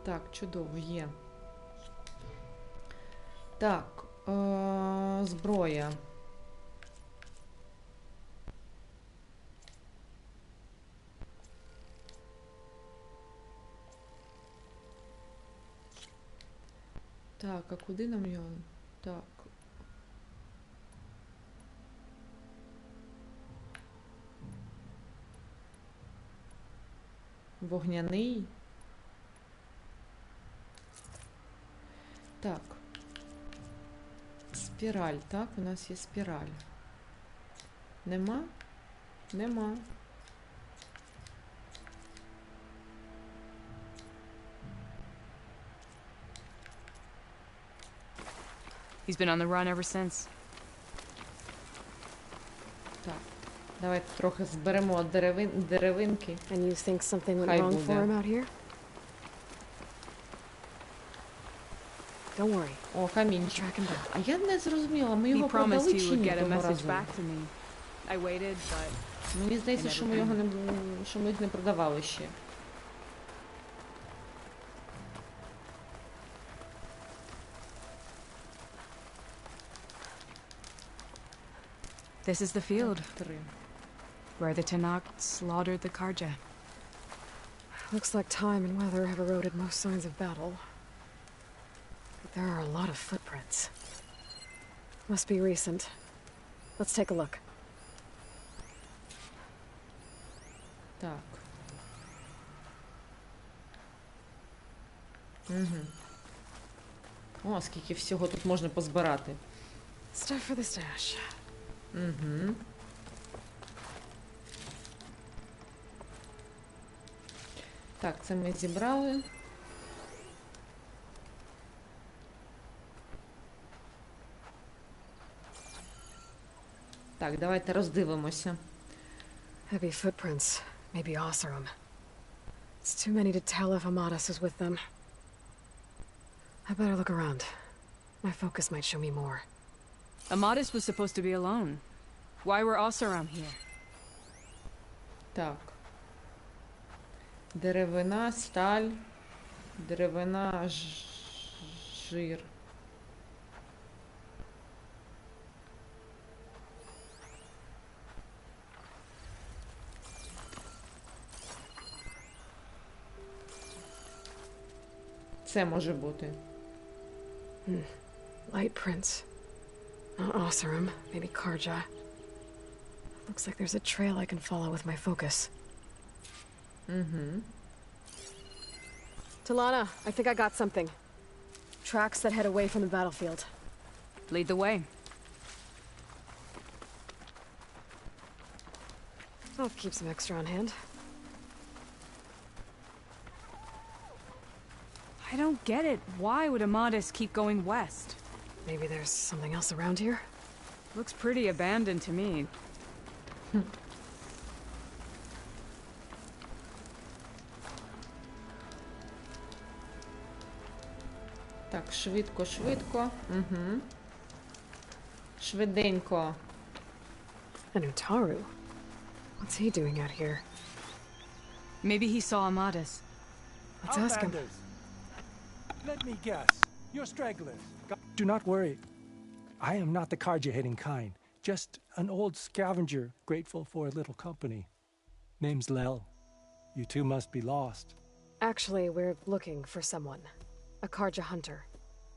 Так, чудово, є. Так, зброя. Так, а куди нам його? Так. Вогняний. Так. Спіраль, так? У нас є спіраль. Нема? Нема. He's been on the run ever since. Так. Давайте трохи зберемо деревинки. And you think something went Хай wrong буде. for him out here? Don't worry. О, камінчик. Track him down. А я не зрозуміла, ми He його promised продали he чи would ні get a того message разу? back to me. I waited, but Мені здається, що ми його не, що ми їх не продавали ще. this is the field Три. where the Tanakh slaughtered the Karja. Looks like time and weather have eroded most signs of battle. But there are a lot of footprints. Must be recent. Let's take a look. Так. Угу. О, скільки всього тут можна позбирати. Stuff for the stash. Угу. Так, це ми зібрали. Так, давайте роздивимося. Heavy footprints. Maybe Oseram. It's too many to tell if Amadas is with them. I better look around. My focus might show me more. Amadis was supposed to be alone. Why were Oseram here? Так. Деревина, сталь, деревина, жир. Це може бути. Light prints. Not Oseram. Maybe Karja. Looks like there's a trail I can follow with my focus. Угу. Talana, I think I got something. Tracks that head away from the battlefield. Lead the way. I'll keep some extra on hand. I don't get it. Why would Amadis keep going west? Maybe there's something else around here? Looks pretty abandoned to me. Так, швидко, швидко. Угу. Швиденько. And Utaru. What's he doing out here? Maybe he saw Amadis. Let's ask him. Outlanders. Let me guess. You're stragglers. Do not worry. I am not the Karja-hating kind. Just an old scavenger grateful for a little company. Name's Lel. You two must be lost. Actually, we're looking for someone. A Karja hunter.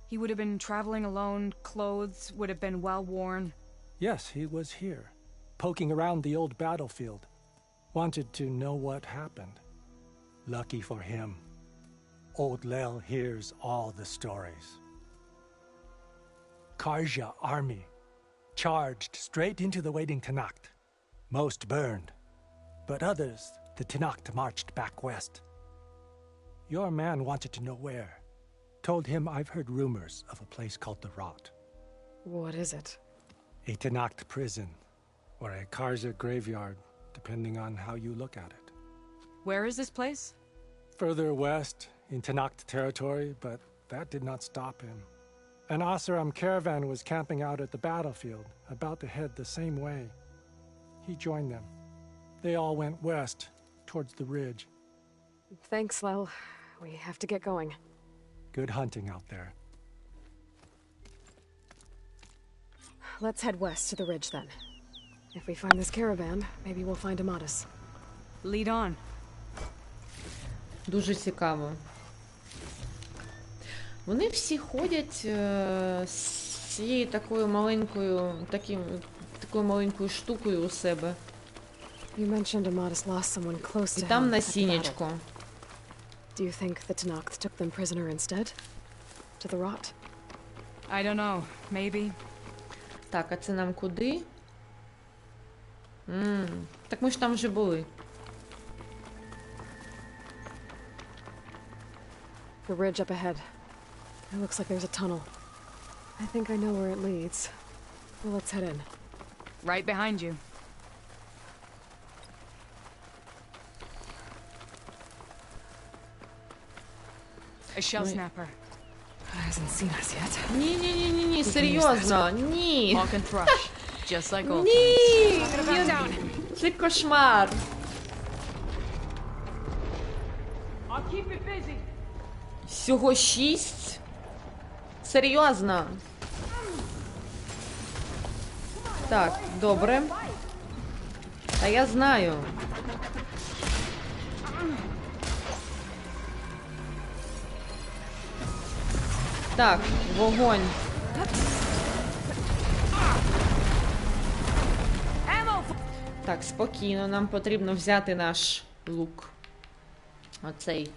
He would have been traveling alone, clothes would have been well worn. Yes, he was here, poking around the old battlefield. Wanted to know what happened. Lucky for him, old Lel hears all the stories. Karja army charged straight into the waiting Tanakh. Most burned, but others the Tanakh marched back west. Your man wanted to know where. Told him I've heard rumors of a place called the Rot. What is it? A Tanakh prison, or a Karja graveyard, depending on how you look at it. Where is this place? Further west, in Tanakh territory, but that did not stop him. An Oseram caravan was camping out at the battlefield, about to head the same way. He joined them. They all went west, towards the ridge. Thanks, Lel. We have to get going. Good hunting out there. let's head west to the ridge then. If we find this caravan, maybe we'll find Amatis. Lead on. Дуже цікаво. Вони всі ходять з цією такою маленькою штукою у себе. You mentioned Amatis lost someone close to І там him at the насіннячко. battle. Do you think the Tenakth took them prisoner instead? To the rot? I don't know. Maybe. Так, а це нам куди? Так ми ж там вже були. The ridge up ahead. It looks like there's a tunnel. I think I know where it leads. Well, let's head in. Right behind you. A shell snapper. Hasn't seen us yet. Ні, серйозно, ні. Hawk and thrush. Just like old Ні! times. Це кошмар. I'll keep it busy. Всього 6? Серйозно? Так, добре. Та я знаю. Так, вогонь. Так, спокійно, нам потрібно взяти наш лук. Оцей.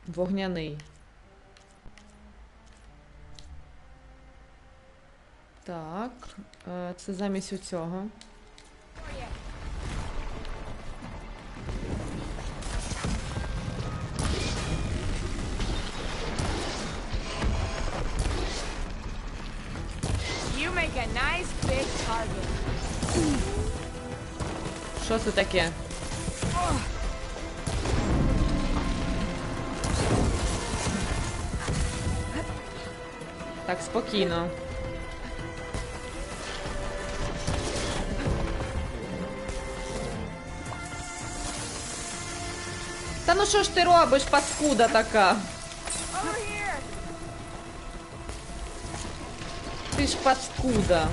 Вогняний. Так, це замість у цього. You make a nice big target. Що це таке? Так, спокійно. Та ну що ж ти робиш, паскуда така? Ти ж паскуда.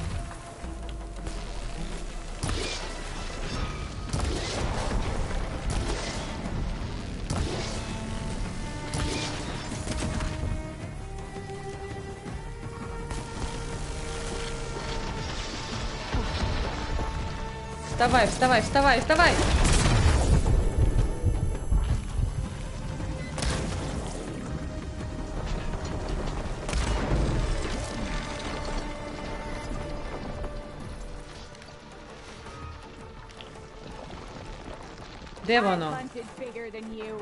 Вставай, вставай, вставай, вставай! Де воно? Hunted bigger than you.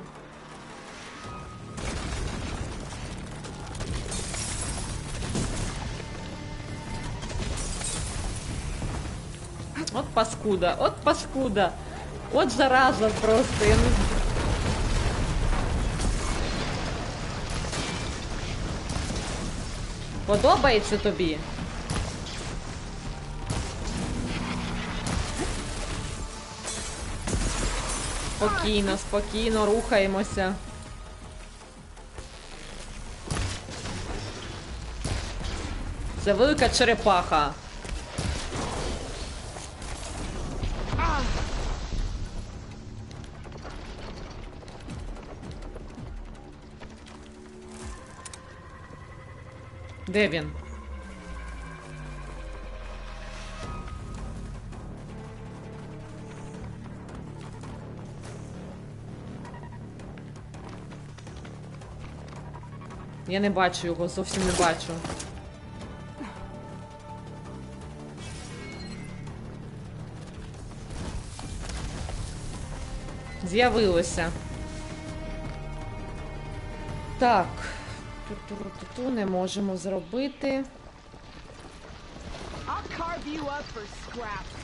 От паскуда, от паскуда. От зараза просто. Я не... Подобається тобі? Спокійно, спокійно, рухаємося. Це велика черепаха. Де він? Я не бачу його, зовсім не бачу. З'явилося. Так. Ту не можемо зробити. I'll carve you up for scraps.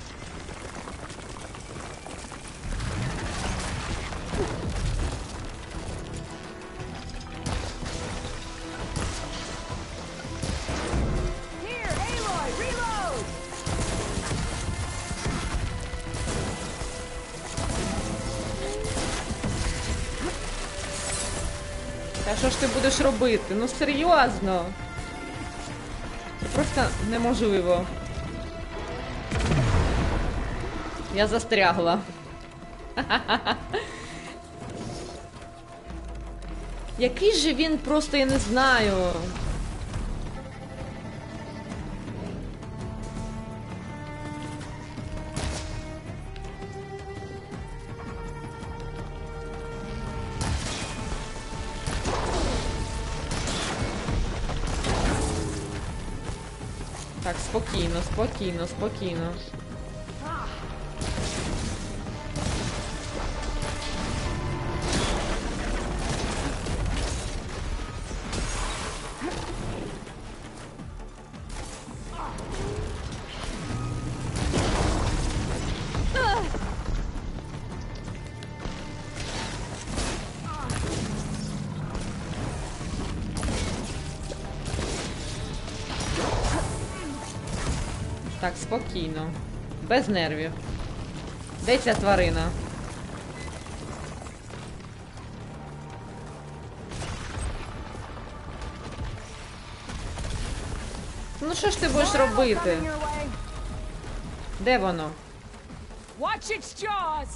Here, Aloy, reload. Та що ж ти будеш робити? Ну серйозно. просто неможливо. Я застрягла. Який же він просто, я не знаю. Так, спокійно, спокійно, спокійно. Так, спокійно. Без нервів. Де ця тварина? Ну що ж ти будеш робити? Де воно? Watch its jaws.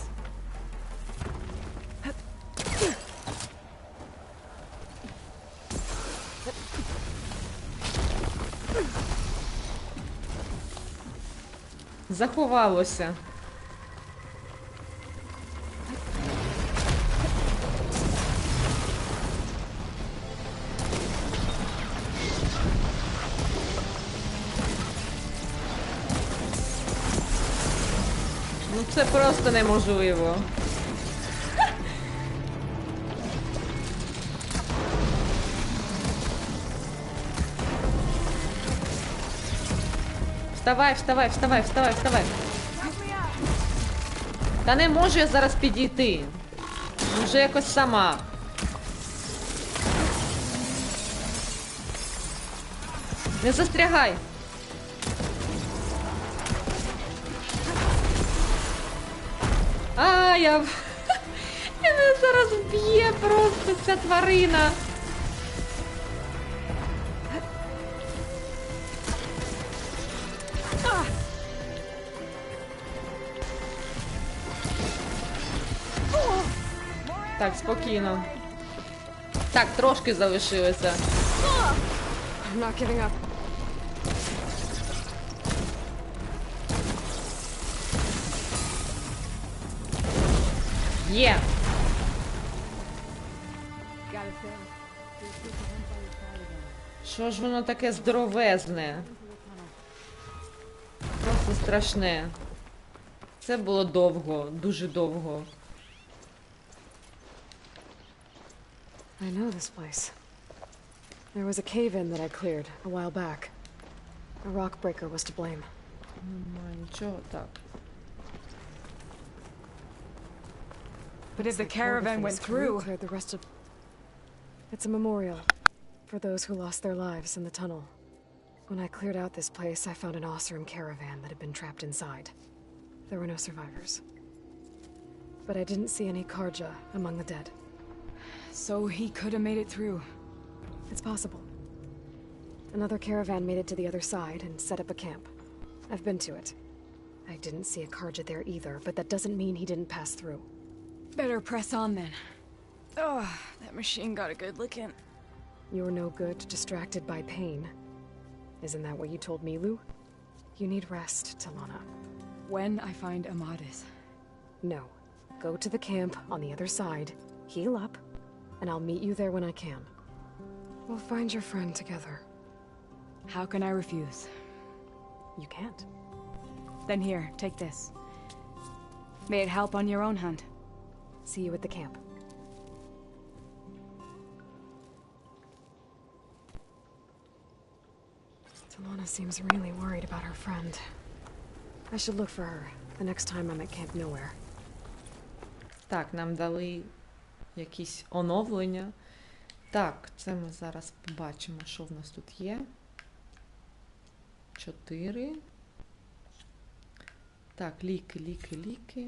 Заховалося. Ну це просто неможливо. Вставай, вставай, вставай, вставай, вставай. Та не можу я зараз підійти. Вже якось сама. Не застрягай. А, я... Мене зараз вб'є просто ця тварина. Так, спокійно. Так, трошки залишилося. I'm not giving up. Є. Що ж воно таке здоровезне? Просто страшне. Це було довго, дуже довго. I know this place. There was a cave-in that I cleared a while back. A rock breaker was to blame. Немає нічого, так. But if the Like caravan Morgan went Face through, cleared the rest of... It's a memorial for those who lost their lives in the tunnel. When I cleared out this place, I found an Osram caravan that had been trapped inside. There were no survivors. But I didn't see any Karja among the dead. so he could have made it through. It's possible. Another caravan made it to the other side and set up a camp. I've been to it. I didn't see a Karja there either, but that doesn't mean he didn't pass through. Better press on then. Oh, that machine got a good licking. You're no good distracted by pain. Isn't that what you told Milu? You need rest, Talana. When I find Amadis. No. Go to the camp on the other side, heal up, and I'll meet you there when I can. We'll find your friend together. How can I refuse? You can't. Then here, take this. May it help on your own hunt. See you at the camp. Talana seems really worried about her friend. I should look for her the next time I'm at Camp Nowhere. Так, нам дали якісь оновлення. Так, це ми зараз побачимо, що в нас тут є. 4. Так, ліки, ліки, ліки.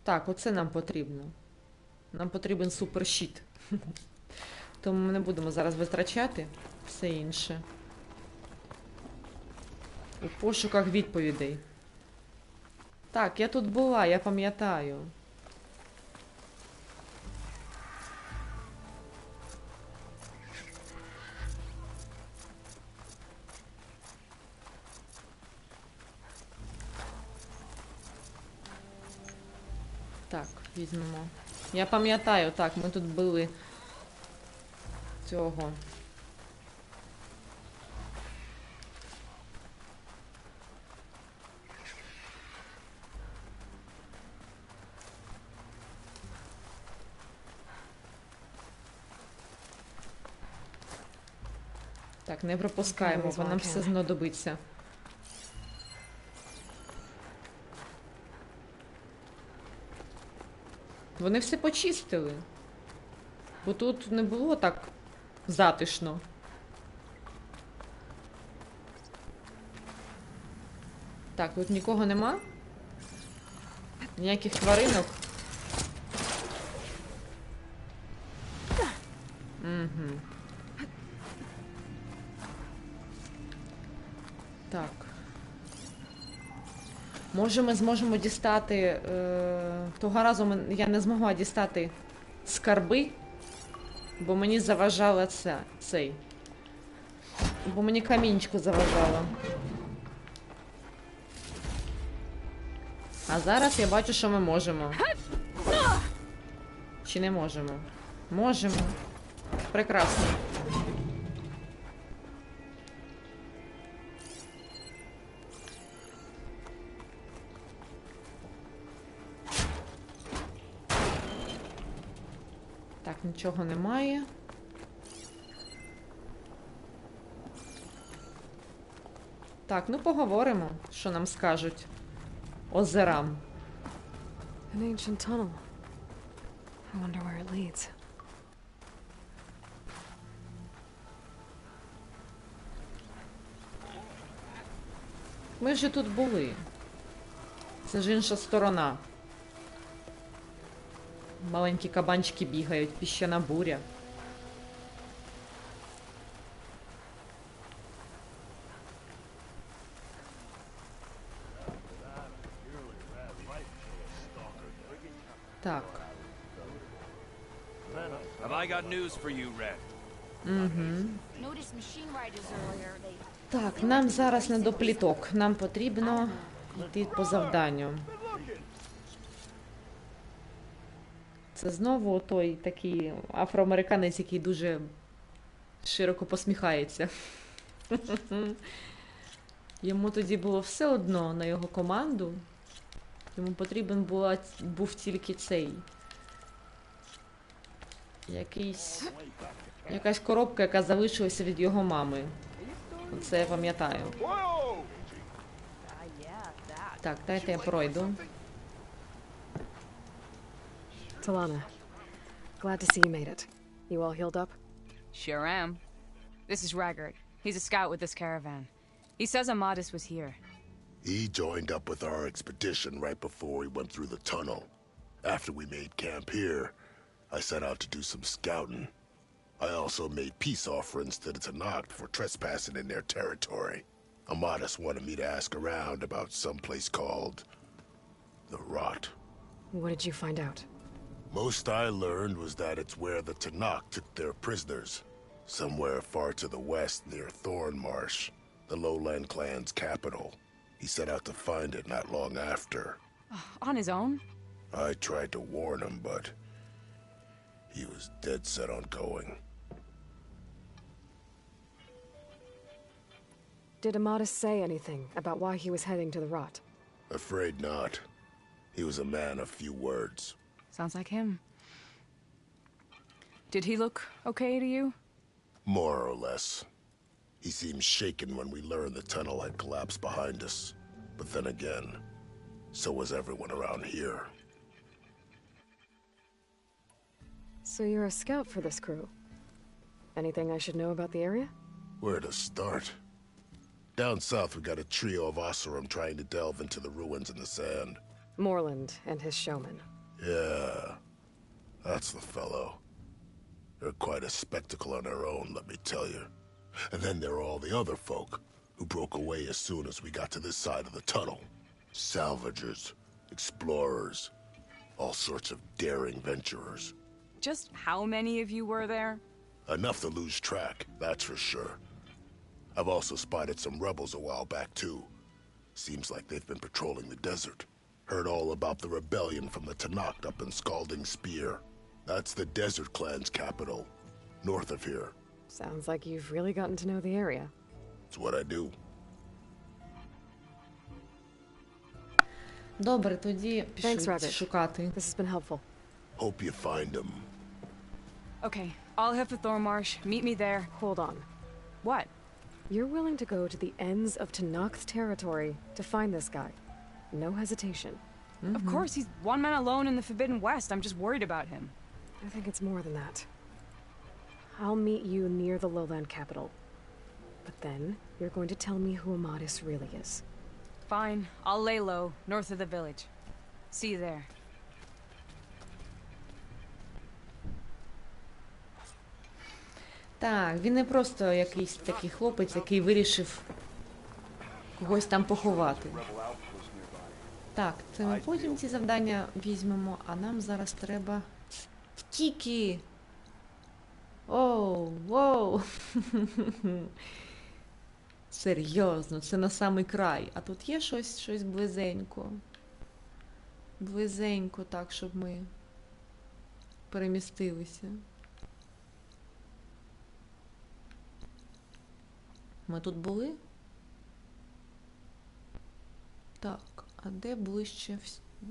Так, оце нам потрібно. Нам потрібен суперщит. Тому ми не будемо зараз витрачати все інше. У пошуках відповідей. Так, я тут була, я пам'ятаю. Так, візьмемо. Я пам'ятаю, так, ми тут були цього. Так, не пропускаємо, бо нам все знадобиться. Вони все почистили. Бо тут не було так затишно. Так, тут нікого нема? Ніяких тваринок? Угу. Так. Може ми зможемо дістати... Того разу я не змогла дістати скарби, бо мені заважала цей. Бо мені камінчко заважало. А зараз я бачу, що ми можемо. Чи не можемо? Можемо. Прекрасно. Так, нічого немає. Так, ну поговоримо, що нам скажуть озерам. An ancient tunnel. I wonder where it leads. Ми ж тут були. Це ж інша сторона. Маленькі кабанчики бігають, піщана буря. Так. Have I got news for you, Red? Так, нам зараз не до пліток. Нам потрібно йти по завданню. Це знову той такий афроамериканець, який дуже широко посміхається. Йому тоді було все одно на його команду. Йому потрібен був тільки цей. Якась коробка, яка залишилася від його мами. Це я пам'ятаю. Так, дайте я пройду. Talana, glad to see you made it. You all healed up? Sure am. This is Raggart. He's a scout with this caravan. He says Amadis was here. He joined up with our expedition right before we went through the tunnel. After we made camp here, I set out to do some scouting. I also made peace offerings to the Tanakh for trespassing in their territory. Amadis wanted me to ask around about some place called the Rot. What did you find out? Most I learned was that it's where the Tanakh took their prisoners. Somewhere far to the west near Thornmarsh, the lowland clan's capital. He set out to find it not long after. On his own? I tried to warn him, but he was dead set on going. Did Amadis say anything about why he was heading to the Rot? Afraid not. He was a man of few words. Sounds like him. Did he look okay to you? More or less. He seemed shaken when we learned the tunnel had collapsed behind us. But then again, so was everyone around here. So you're a scout for this crew? Anything I should know about the area? Where to start? Down south we got a trio of Oseram trying to delve into the ruins in the sand. Moreland and his showman. Yeah. That's the fellow. They're quite a spectacle on their own, let me tell you. And then there are all the other folk who broke away as soon as we got to this side of the tunnel. Salvagers, explorers, all sorts of daring venturers. Just how many of you were there? Enough to lose track, that's for sure. I've also spotted some rebels a while back too. Seems like they've been patrolling the desert. Heard all about the rebellion from the Tanakh up in Scalding Spear. That's the Desert Clan's capital, north of here. Sounds like you've really gotten to know the area. It's what I do. Добре, тоді Thanks, пішли Rabbit. шукати. This has been helpful. Hope you find them. Okay, I'll head for Thornmarsh. Meet me there. Hold on. What? You're willing to go to the ends of Tanakh's territory to find this guy. No hesitation. Of course, he's one man alone in the Forbidden West. I'm just worried about him. I think it's more than that. I'll meet you near the lowland capital. But then, you're going to tell me who Amadis really is. Fine, I'll lay low, north of the village. See you there. Так, він не просто якийсь такий хлопець, який вирішив когось там поховати. Так, це ми потім ці завдання візьмемо, а нам зараз треба втіки. Оу, воу. Серйозно, це на самий край. А тут є щось близенько. Близенько так, щоб ми перемістилися. Ми тут були? Так, а де ближче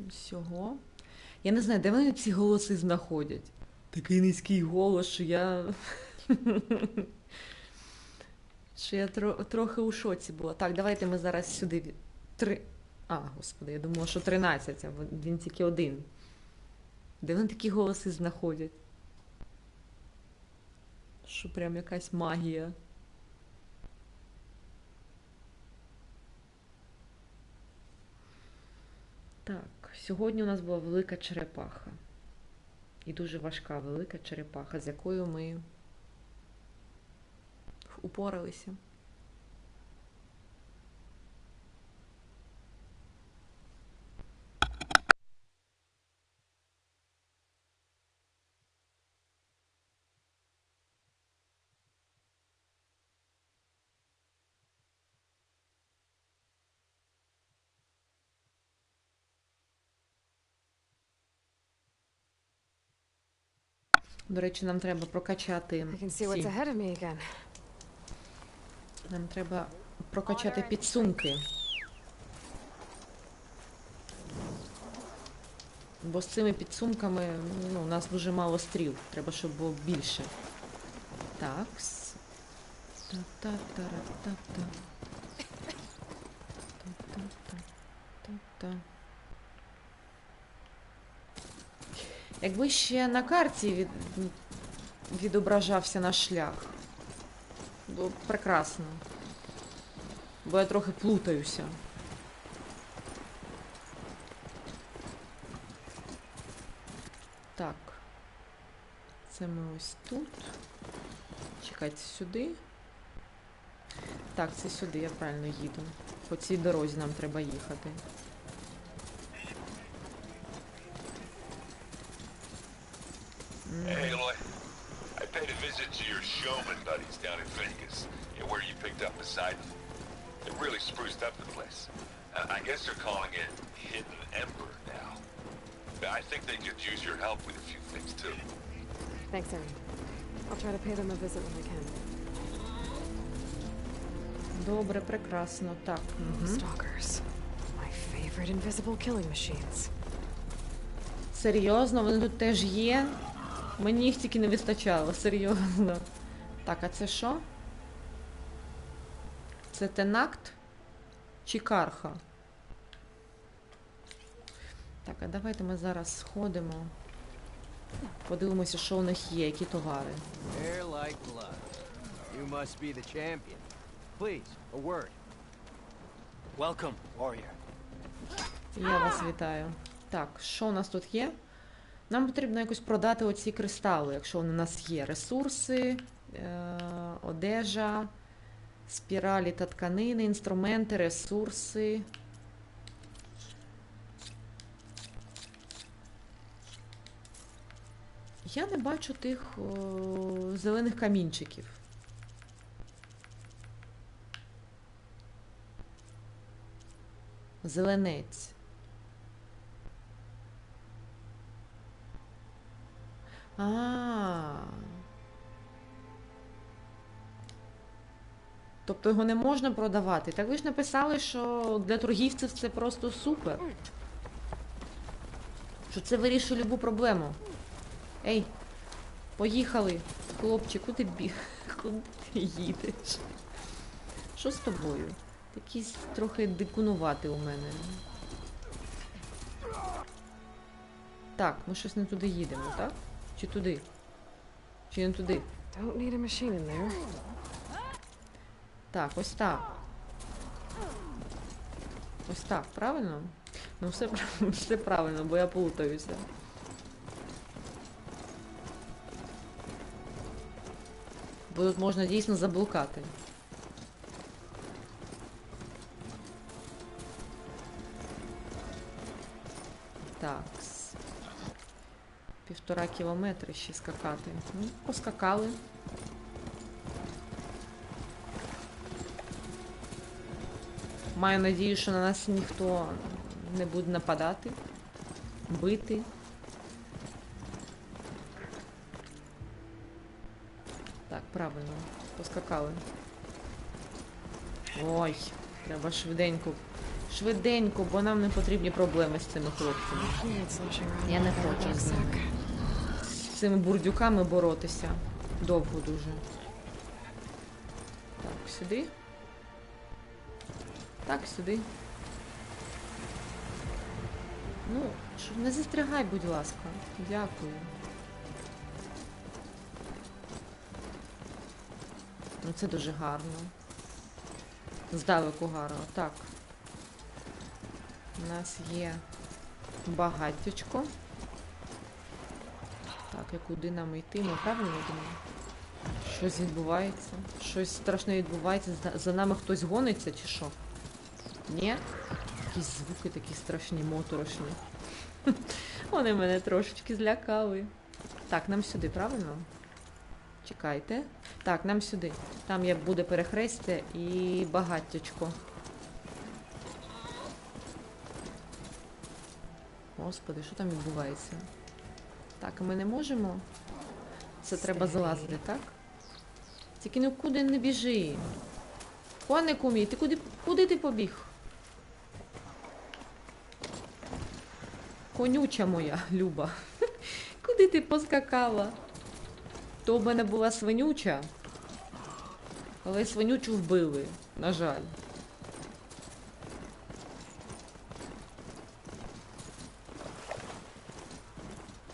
всього? Я не знаю, де вони ці голоси знаходять. Такий низький голос, що я... що я трохи у шоці була. Так, давайте ми зараз сюди... Господи, я думала, що 13, а він тільки один. Де вони такі голоси знаходять? Що прям якась магія. Так, сьогодні у нас була велика черепаха. І дуже важка велика черепаха, з якою ми упоралися. До речі, нам треба прокачати Нам треба прокачати підсумки. Бо з цими підсумками, у нас дуже мало стріл. Треба, щоб було більше. Так. Та-та-та-та-та. Та-та-та-та-та. Якби ще на карті відображався наш шлях. Було б прекрасно. Бо я трохи плутаюся. Так. Це ми ось тут. Чекайте, сюди. Так, це сюди, я правильно їду. По цій дорозі нам треба їхати. Hey, Aloy. I paid a visit to your showman buddies down in Vegas, where you picked up beside them. They really spruced up the place. I guess they're calling it Hidden Ember now. I think they could use your help with a few things, too. Thanks, Aaron. I'll try to pay them a visit when I can. Добре, прекрасно. Так. Stalkers. My favorite invisible killing machines. Серйозно? Вони тут теж є? Мені їх тільки не вистачало, серйозно. Так, а це що? Це Тенакт чи Карха? Так, а давайте ми зараз сходимо. Подивимося, що у них є, які товари. Я вас вітаю. Так, що у нас тут є? Нам потрібно якось продати оці кристали, якщо вони у нас є. Ресурси, одежа, спіралі та тканини, інструменти, ресурси. Я не бачу тих зелених камінчиків. Зеленець. Тобто його не можна продавати. Так ви ж написали, що для торгівців це просто супер. Що це вирішує любу проблему. Ей, поїхали. Хлопчик, куди куди ти їдеш? Що з тобою? Якийсь трохи дикунувати у мене. Так, ми щось не туди їдемо, так? Чи туди? Чи не туди? Don't need a machine in there. Так, ось так. Ось так, правильно? Ну, все правильно, бо я плутаюся. Бо тут можна дійсно заблукати. Так. 1,5 кілометри ще скакати. Ну, поскакали. Маю надію, що на нас ніхто не буде нападати, бити. Так, правильно, поскакали. Ой, треба швиденько. Швиденько, бо нам не потрібні проблеми з цими хлопцями. Я не хочу з ними. З цими бурдюками боротися. Довго дуже. Так, сюди. Так, сюди. Ну, не застрягай, будь ласка. Дякую. Ну, це дуже гарно. Здалеку гарно. Так. У нас є багаттячко. Так, і куди нам йти? Ми правильно йдемо? Щось відбувається. Щось страшне відбувається. За нами хтось гониться, чи що? Ні? Якісь звуки такі страшні, моторошні. Вони мене трошечки злякали. Так, нам сюди, правильно? Чекайте. Так, нам сюди. Там буде перехрестя і багаттячко. Господи, що там відбувається? Так, ми не можемо? Це треба залазити, так? Тільки нікуди не біжи. Конику мій, ти куди ти побіг? Конюча моя, Люба. Куди ти поскакала? То в мене була свинюча. Але свинючу вбили, на жаль.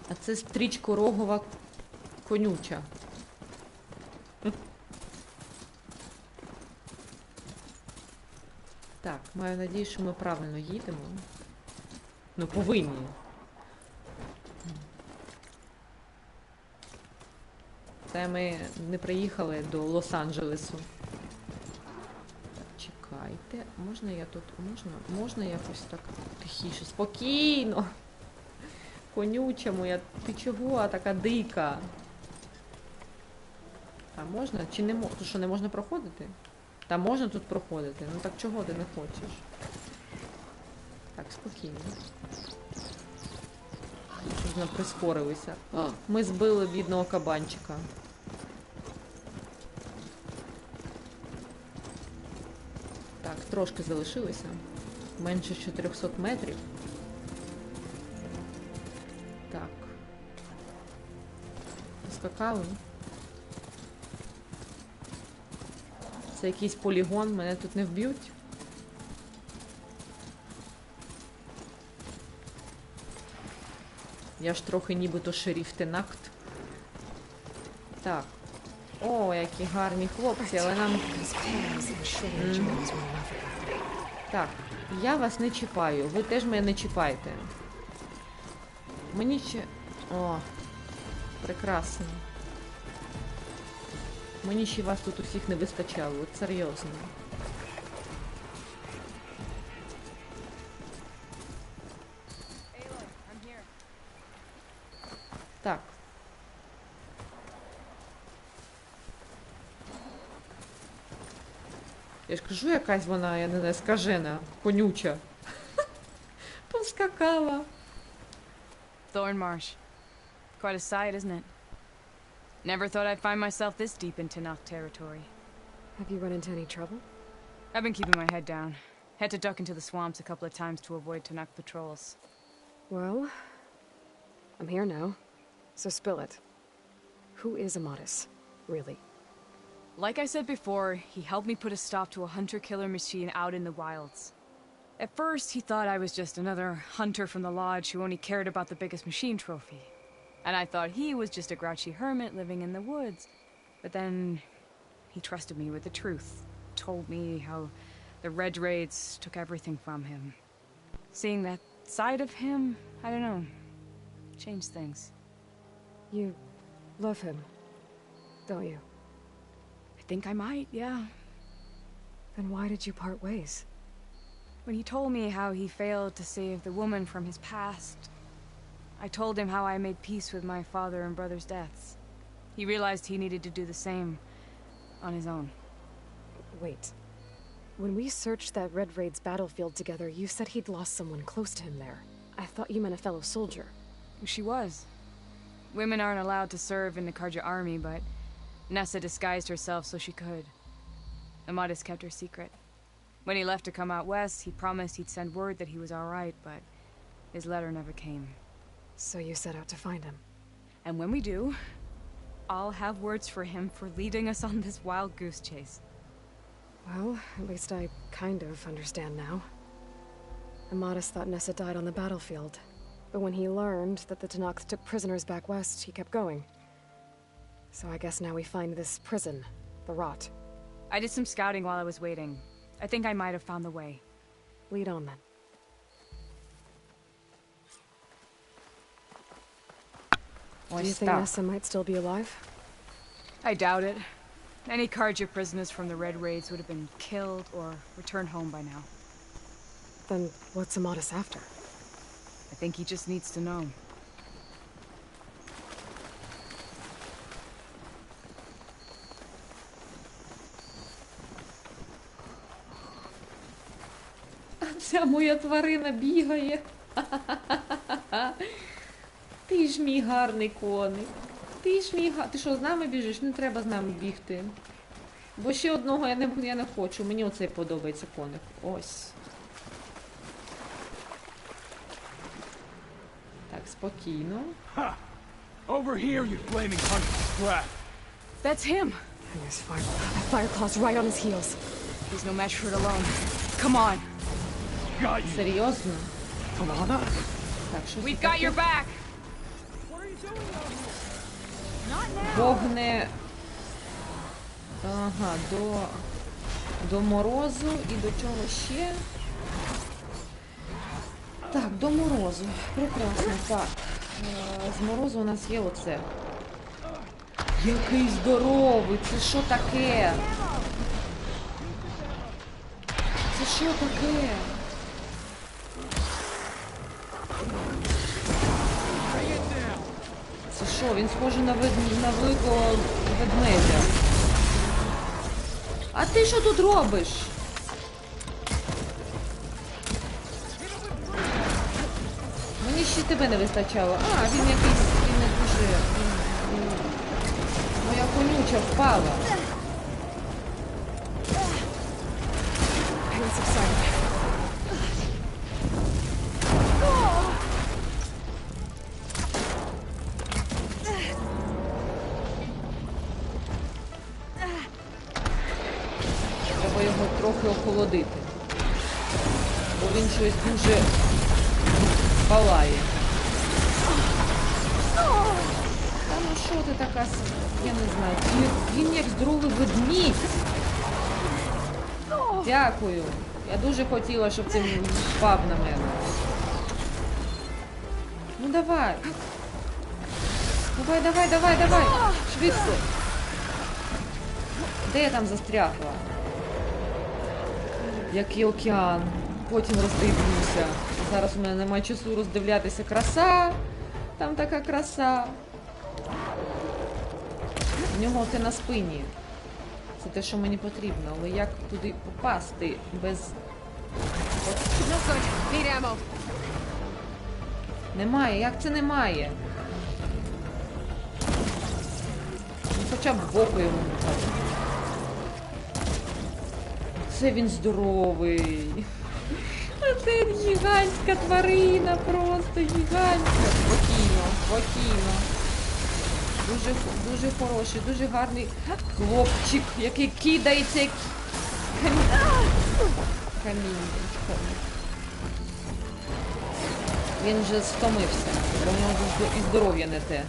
А це стрічкорогова конюча. Так, маю надію, що ми правильно їдемо. Ну, повинні. Це ми не приїхали до Лос-Анджелесу. Чекайте, можна я тут, можна якось так тихіше, спокійно. Конюча моя, ти чого така дика? А можна? Чи не можна? Що, не можна проходити? Та можна тут проходити, ну так чого ти не хочеш? Так, спокійно. Щоб нам прискорилися. Ми збили бідного кабанчика. Так, трошки залишилося. Менше 400 метрів. Так. Поскакали. Це якийсь полігон, мене тут не вб'ють. Я ж трохи нібито шеріф Тенакт. Так. О, які гарні хлопці, але нам... Так, я вас не чіпаю, ви теж мене не чіпайте. Мені ще... О, прекрасно. Мені ще вас тут усіх не вистачало, от серйозно. Так. Я ж кажу, якась вона, я не знаю, скажена, конюча. Поскакала. Thornmarsh. Quite a sight, isn't it? Never thought I'd find myself this deep in Tanakh territory. Have you run into any trouble? I've been keeping my head down. Had to duck into the swamps a couple of times to avoid Tanakh patrols. Well, I'm here now, so spill it. Who is Amatis, really? Like I said before, he helped me put a stop to a hunter-killer machine out in the wilds. At first, he thought I was just another hunter from the lodge who only cared about the biggest machine trophy. And I thought he was just a grouchy hermit living in the woods. But then he trusted me with the truth. Told me how the Red Raids took everything from him. Seeing that side of him, I don't know, changed things. You love him, don't you? I think I might, yeah. Then why did you part ways? When he told me how he failed to save the woman from his past, I told him how I made peace with my father and brother's deaths. He realized he needed to do the same on his own. Wait. When we searched that Red Raid's battlefield together, you said he'd lost someone close to him there. I thought you meant a fellow soldier. She was. Women aren't allowed to serve in the Karja army, but Nessa disguised herself so she could. Amatis kept her secret. When he left to come out west, he promised he'd send word that he was all right, but his letter never came. So you set out to find him. And when we do, I'll have words for him for leading us on this wild goose chase. Well, at least I kind of understand now. Amatis thought Nessa died on the battlefield, but when he learned that the Tanakh took prisoners back west, he kept going. So I guess now we find this prison, the Rot. I did some scouting while I was waiting. I think I might have found the way. Lead on then. Do you think Nessa might still be alive? I doubt it. Any Karja prisoners from the Red Raids would have been killed or returned home by now. Then what's Amatis after? I think he just needs to know. Ця моя тварина бігає. Ти ж мій гарний коник. Ти ж мій гарний. Ти що, з нами біжиш? Не треба з нами бігти. Бо ще одного я не хочу. Мені оцей подобається коник. Ось. Так, спокійно. Over here, you flaming hunter's brat. That's him. And there's Fireclaw's right on his heels. He's no match for it alone. Come on. Got you. Серйозно? Alana? Так, що We've got your back. Вогне... Ага, до морозу і до чого ще? Так, до морозу. Прекрасно, так. З морозу у нас є оце. Який здоровий! Це що таке? Це що таке? Це що? Він схожий на великого ведмедя. А ти що тут робиш? Мені ще тебе не вистачало. А, він якийсь, він не дуже... Моя конюча впала. Треба його трохи охолодити. Бо він щось дуже палає. Та ну що ти така, я не знаю, він як здоровий ведмідь. Дякую. Я дуже хотіла, щоб ти впав на мене. Ну давай. Давай, давай, давай, давай! Швидко! Де я там застрягла? Який океан. Потім роздивлюся. Зараз у мене немає часу роздивлятися. Краса! Там така краса. В нього ти на спині. Це те, що мені потрібно. Але як туди попасти без... Немає. Як це немає? Ну, хоча б в око йому не так. Це він здоровий. А це гігантська тварина, просто гігантська. Спокійно, спокійно. Дуже хороший, дуже гарний хлопчик, який кидається каміннячком. Він вже стомився, бо в нього і здоров'я не те.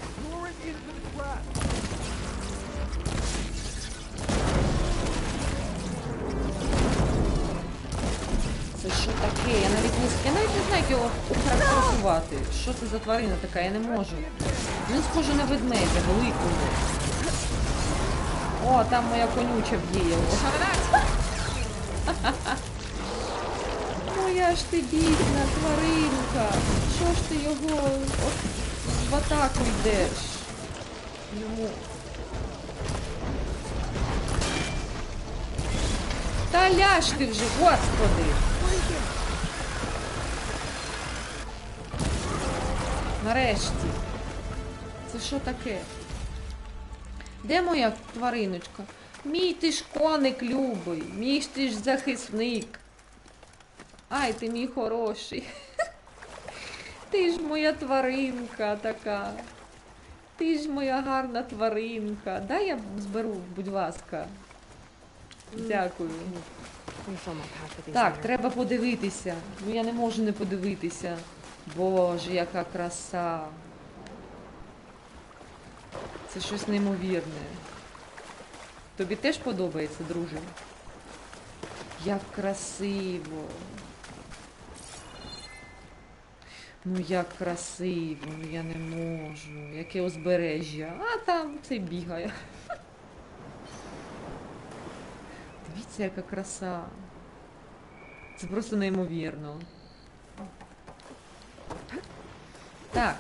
Це що таке? Я навіть не знаю, як його охарактеризувати. Що це за тварина така? Я не можу. Він схожий на ведмедя, великого. О, там моя конюча б'є його. Моя ж ти бідна тваринка. Що ж ти його в атаку йдеш? Йому... Та ляж ти вже, господи! Нарешті. Це що таке? Де моя твариночка? Мій ти ж коник любий, мій ти ж захисник. Ай, ти мій хороший. Ти ж моя тваринка така. Ти ж моя гарна тваринка. Дай я зберу, будь ласка. Дякую. Так, треба подивитися. Ну я не можу не подивитися. Боже, яка краса. Це щось неймовірне. Тобі теж подобається, друже? Як красиво. Ну як красиво, ну я не можу. Яке узбережжя. А там це бігає. Дивіться, яка краса. Це просто неймовірно. Так.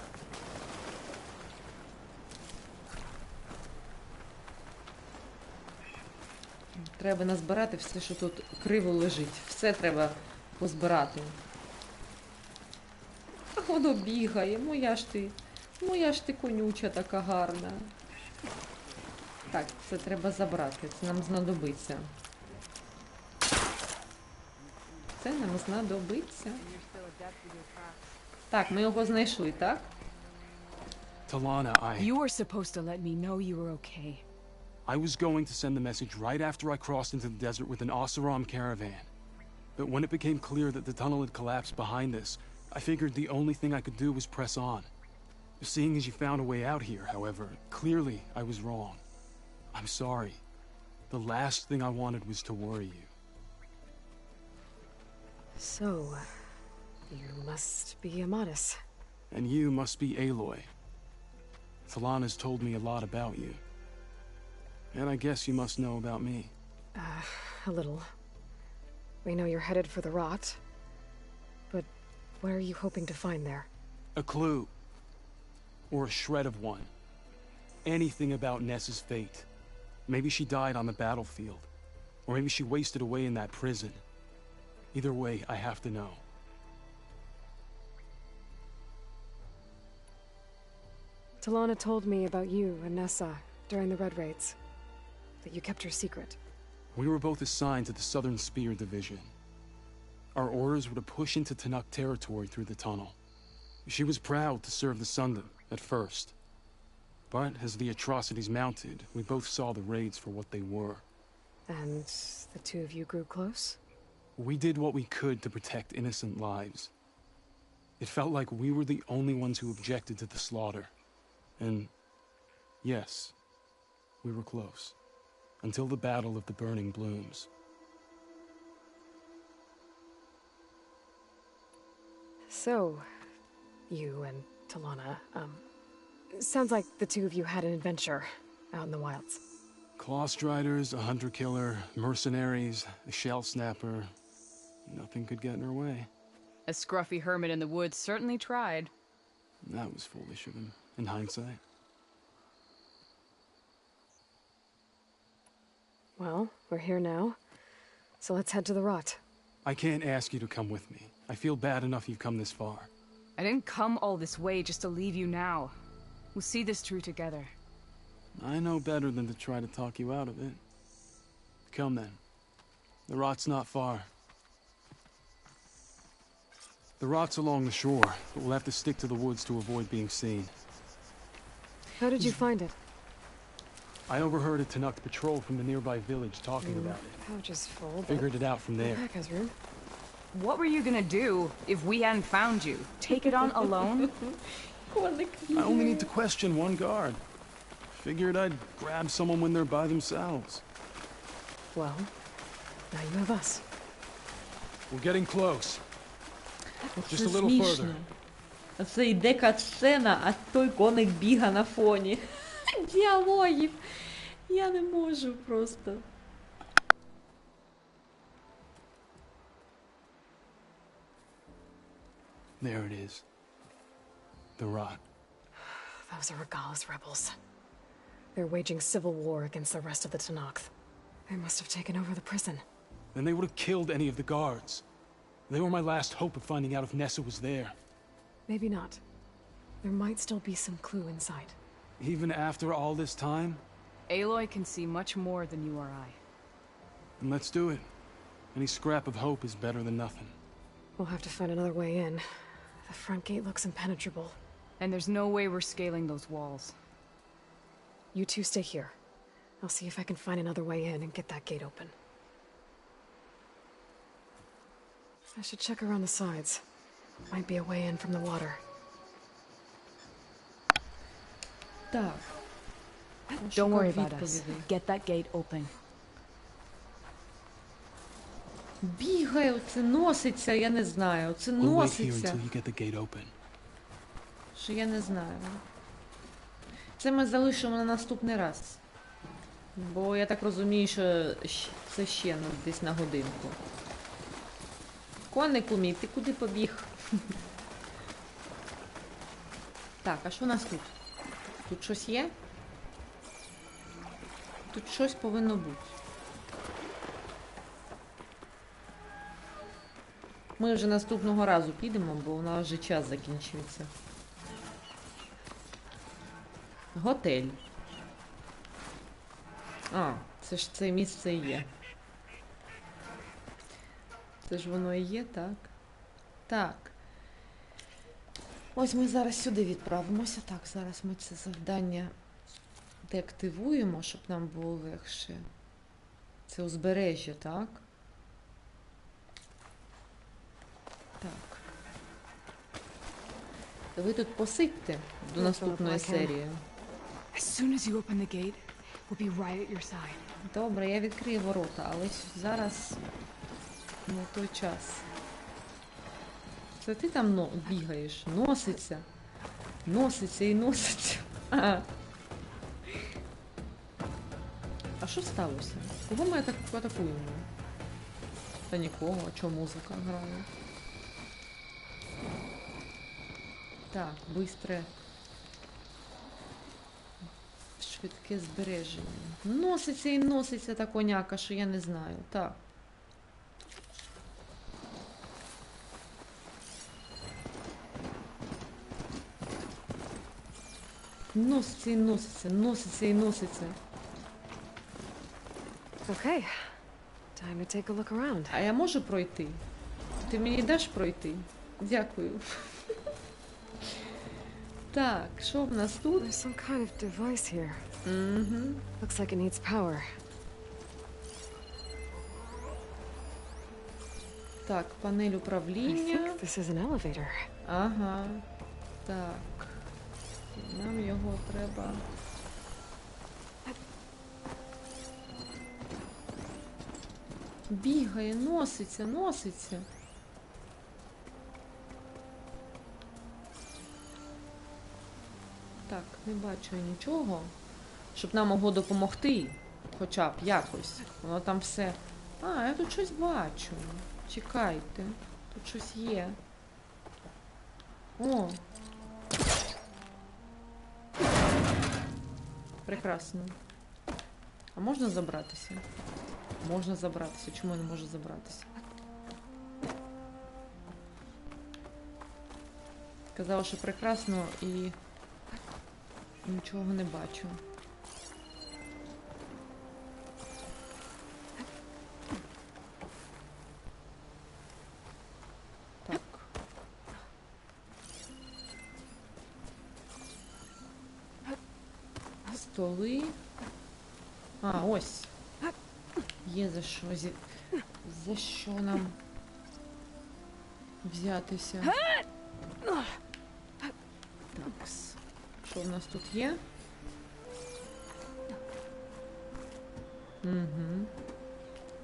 Треба назбирати все, що тут криво лежить. Все треба позбирати. А воно бігає. Моя ж ти конюча така гарна. Так, це треба забрати. Це нам знадобиться. Це нам знадобиться. Так, ми його знайшли, так? Talana, You were supposed to let me know you were okay. I was going to send the message right after I crossed into the desert with an Oseram caravan. But when it became clear that the tunnel had collapsed behind us, I figured the only thing I could do was press on. Seeing as you found a way out here, however, clearly I was wrong. I'm sorry. The last thing I wanted was to worry you. So, you must be Amatis. And you must be Aloy. Talana's told me a lot about you. And I guess you must know about me. A little. We know you're headed for the rot. But what are you hoping to find there? A clue. Or a shred of one. Anything about Ness's fate. Maybe she died on the battlefield. Or maybe she wasted away in that prison. Either way, I have to know. Talana told me about you and Nessa during the Red Raids. That you kept her secret. We were both assigned to the Southern Spear Division. Our orders were to push into Tanakh territory through the tunnel. She was proud to serve the Sundom at first. But as the atrocities mounted, we both saw the raids for what they were. And the two of you grew close? We did what we could to protect innocent lives. It felt like we were the only ones who objected to the slaughter. And yes, we were close. Until the Battle of the Burning Blooms. So, you and Talana, Sounds like the two of you had an adventure out in the wilds. Claw striders, a hunter-killer, mercenaries, a shell snapper. Nothing could get in her way. A scruffy hermit in the woods certainly tried. That was foolish of him, in hindsight. Well, we're here now, so let's head to the rot. I can't ask you to come with me. I feel bad enough you've come this far. I didn't come all this way just to leave you now. We'll see this through together. I know better than to try to talk you out of it. Come then. The rot's not far. The rot's along the shore, but we'll have to stick to the woods to avoid being seen. How did you find it? I overheard a Tanakh patrol from the nearby village talking about it. Pouch is full. Figured it out from there. Pack has room. What were you gonna do if we hadn't found you? Take it on alone? I only need to question one guard. Figured I'd grab someone when they're by themselves. Well, now you have us. We're getting close. Just a Це little further. смішно. Це йде катсцена, а той коник біга на фоні. Діалогів. Я не можу просто. There it is. The rot. Those are Regala's rebels. They're waging civil war against the rest of the Tanakh. They must have taken over the prison. Then they would have killed any of the guards. They were my last hope of finding out if Nessa was there. Maybe not. There might still be some clue inside. Even after all this time? Aloy can see much more than you or I. Then let's do it. Any scrap of hope is better than nothing. We'll have to find another way in. The front gate looks impenetrable. And there's no way we're scaling those walls. You two stay here. I'll see if I can find another way in and get that gate open. I should check around the sides. Might be a way in from the water. Так. Don't worry about us. Get that gate open. Бігає, оце носиться, я не знаю. Оце We'll wait here носиться. until you get the gate open. Що я не знаю. Це ми залишимо на наступний раз. Бо я так розумію, що це ще десь на годинку. Конику мій, ти куди побіг? Так, а що у нас тут? Тут щось є? Тут щось повинно бути. Ми вже наступного разу підемо, бо у нас вже час закінчується. Готель. А, це ж це місце і є. Це ж воно і є, так? Так. Ось ми зараз сюди відправимося. Так, зараз ми це завдання деактивуємо, щоб нам було легше. Це узбережжя, так? Так. Ви тут посидьте до наступної серії. As soon as you open the gate, we'll be right at your side. Добре, я відкрию ворота, але зараз не той час. Це ти там бігаєш, носиться. Носиться і носиться. А що сталося? Кого ми атакуємо? Та нікого, а чого музика грає? Так, бистре. Швидке збереження. Носиться і носиться та коняка, що я не знаю. Так. Носиться і носиться, носиться і носиться. Okay. Time to take a look around. А я можу пройти? Ти мені даш пройти? Дякую. Так, що в нас тут? There's some kind of device here. Mm-hmm. Looks like it needs power. Так, панель I управління. think this is an elevator. Ага. Так. Нам його треба. Бігає, носиться, носиться. Так, не бачу нічого, щоб нам могло допомогти. Хоча б якось. Воно там все... А, я тут щось бачу. Чекайте. Тут щось є. О! Прекрасно. А можна забратися? Можна забратися. Чому я не можу забратися? Казала, що прекрасно і нічого не бачу. Так. Столи. А, ось. Є за що. За що нам взятися. Такс. Що в нас тут є? Угу.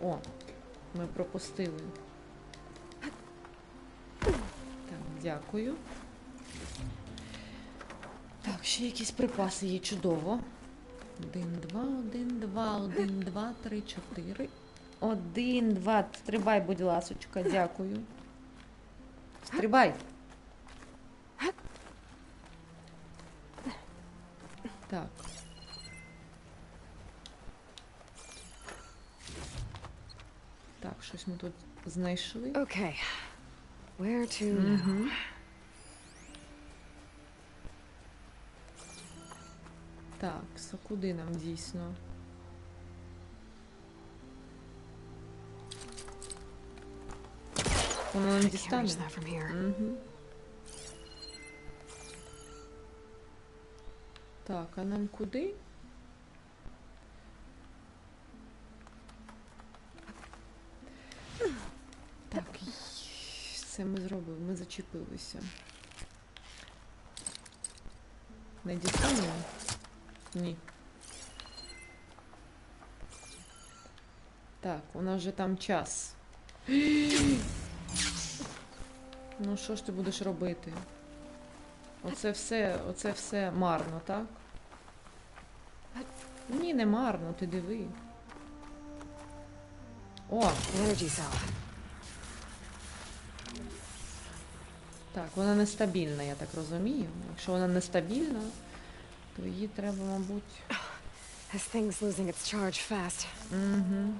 О, ми пропустили. Так, дякую. Так, ще якісь припаси є, чудово. 1, 2, 1, 2, 1, 2, 3, 4. 1, 2, стрибай, будь ласочка, дякую. Стрибай. Так. Так, щось ми тут знайшли. Okay. Where to now? Так, а куди нам дійсно? Воно нам дістане? Угу. Так, а нам куди? Так, все ми зробили, ми зачепилися. Не дістанемо? Ні. Так, у нас же там час. Ну, що ж ти будеш робити? Оце все марно, так? Ні, не марно, ти диви. О! Так, вона нестабільна, я так розумію. Якщо вона нестабільна, то її треба, мабуть... This thing's losing its charge fast. Угу.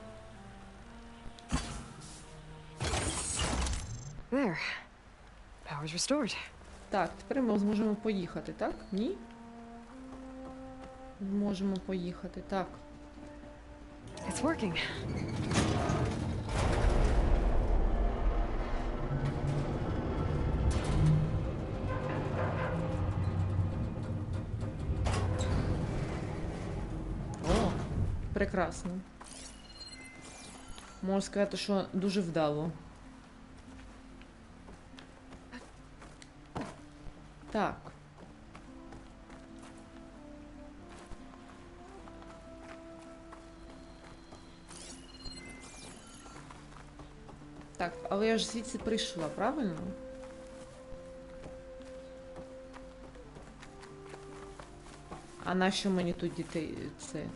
There. Power's restored. Так, тепер ми зможемо поїхати, так? Ні? Зможемо поїхати, так. It's working. О, прекрасно. Можу сказати, що дуже вдало. Так. Так, але я ж звідси прийшла, правильно? А нащо мені тут дітей це?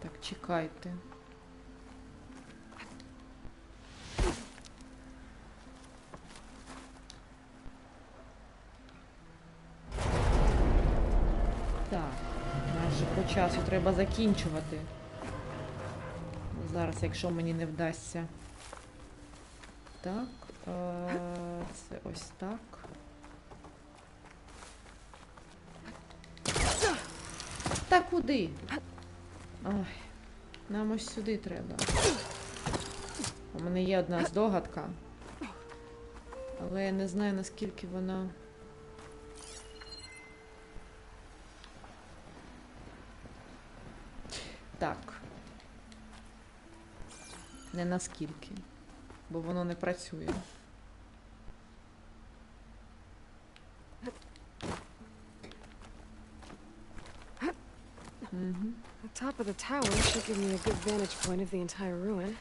Так, чекайте. Так, майже по часу треба закінчувати. Зараз, якщо мені не вдасться. Так, це ось так. Та куди? Ой, нам ось сюди треба. У мене є одна здогадка. Але я не знаю, наскільки вона... Так. Не наскільки. Бо воно не працює. The top of the tower should give me a good vantage point of the entire ruin.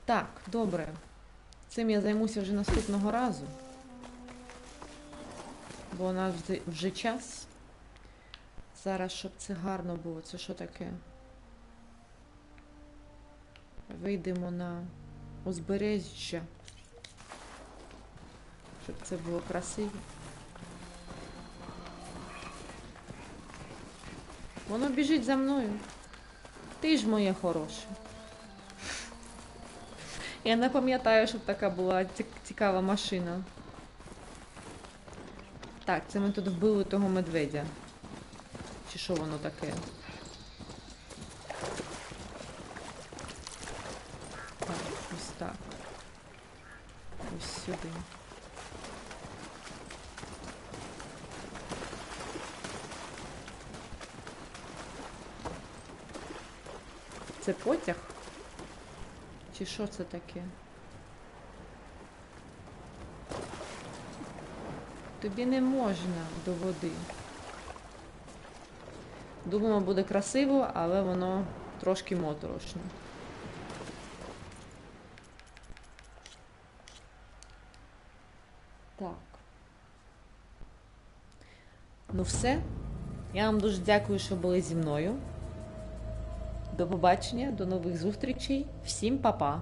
Так, добре. Цим я займуся вже наступного разу. Бо у нас вже час. Зараз, щоб це гарно було. Це що таке? Вийдемо на узбережжя. Щоб це було красиво. Воно біжить за мною. Ти ж моє хороше. Я не пам'ятаю, щоб така була цікава машина. Так, це ми тут вбили того медведя. Чи що воно таке? Так, ось так. Ось сюди. Це потяг? Чи що це таке? Тобі не можна до води. Думаю, буде красиво, але воно трошки моторошно. Так. Ну все. Я вам дуже дякую, що були зі мною. До побачення, до нових зустрічей. Всім па-па!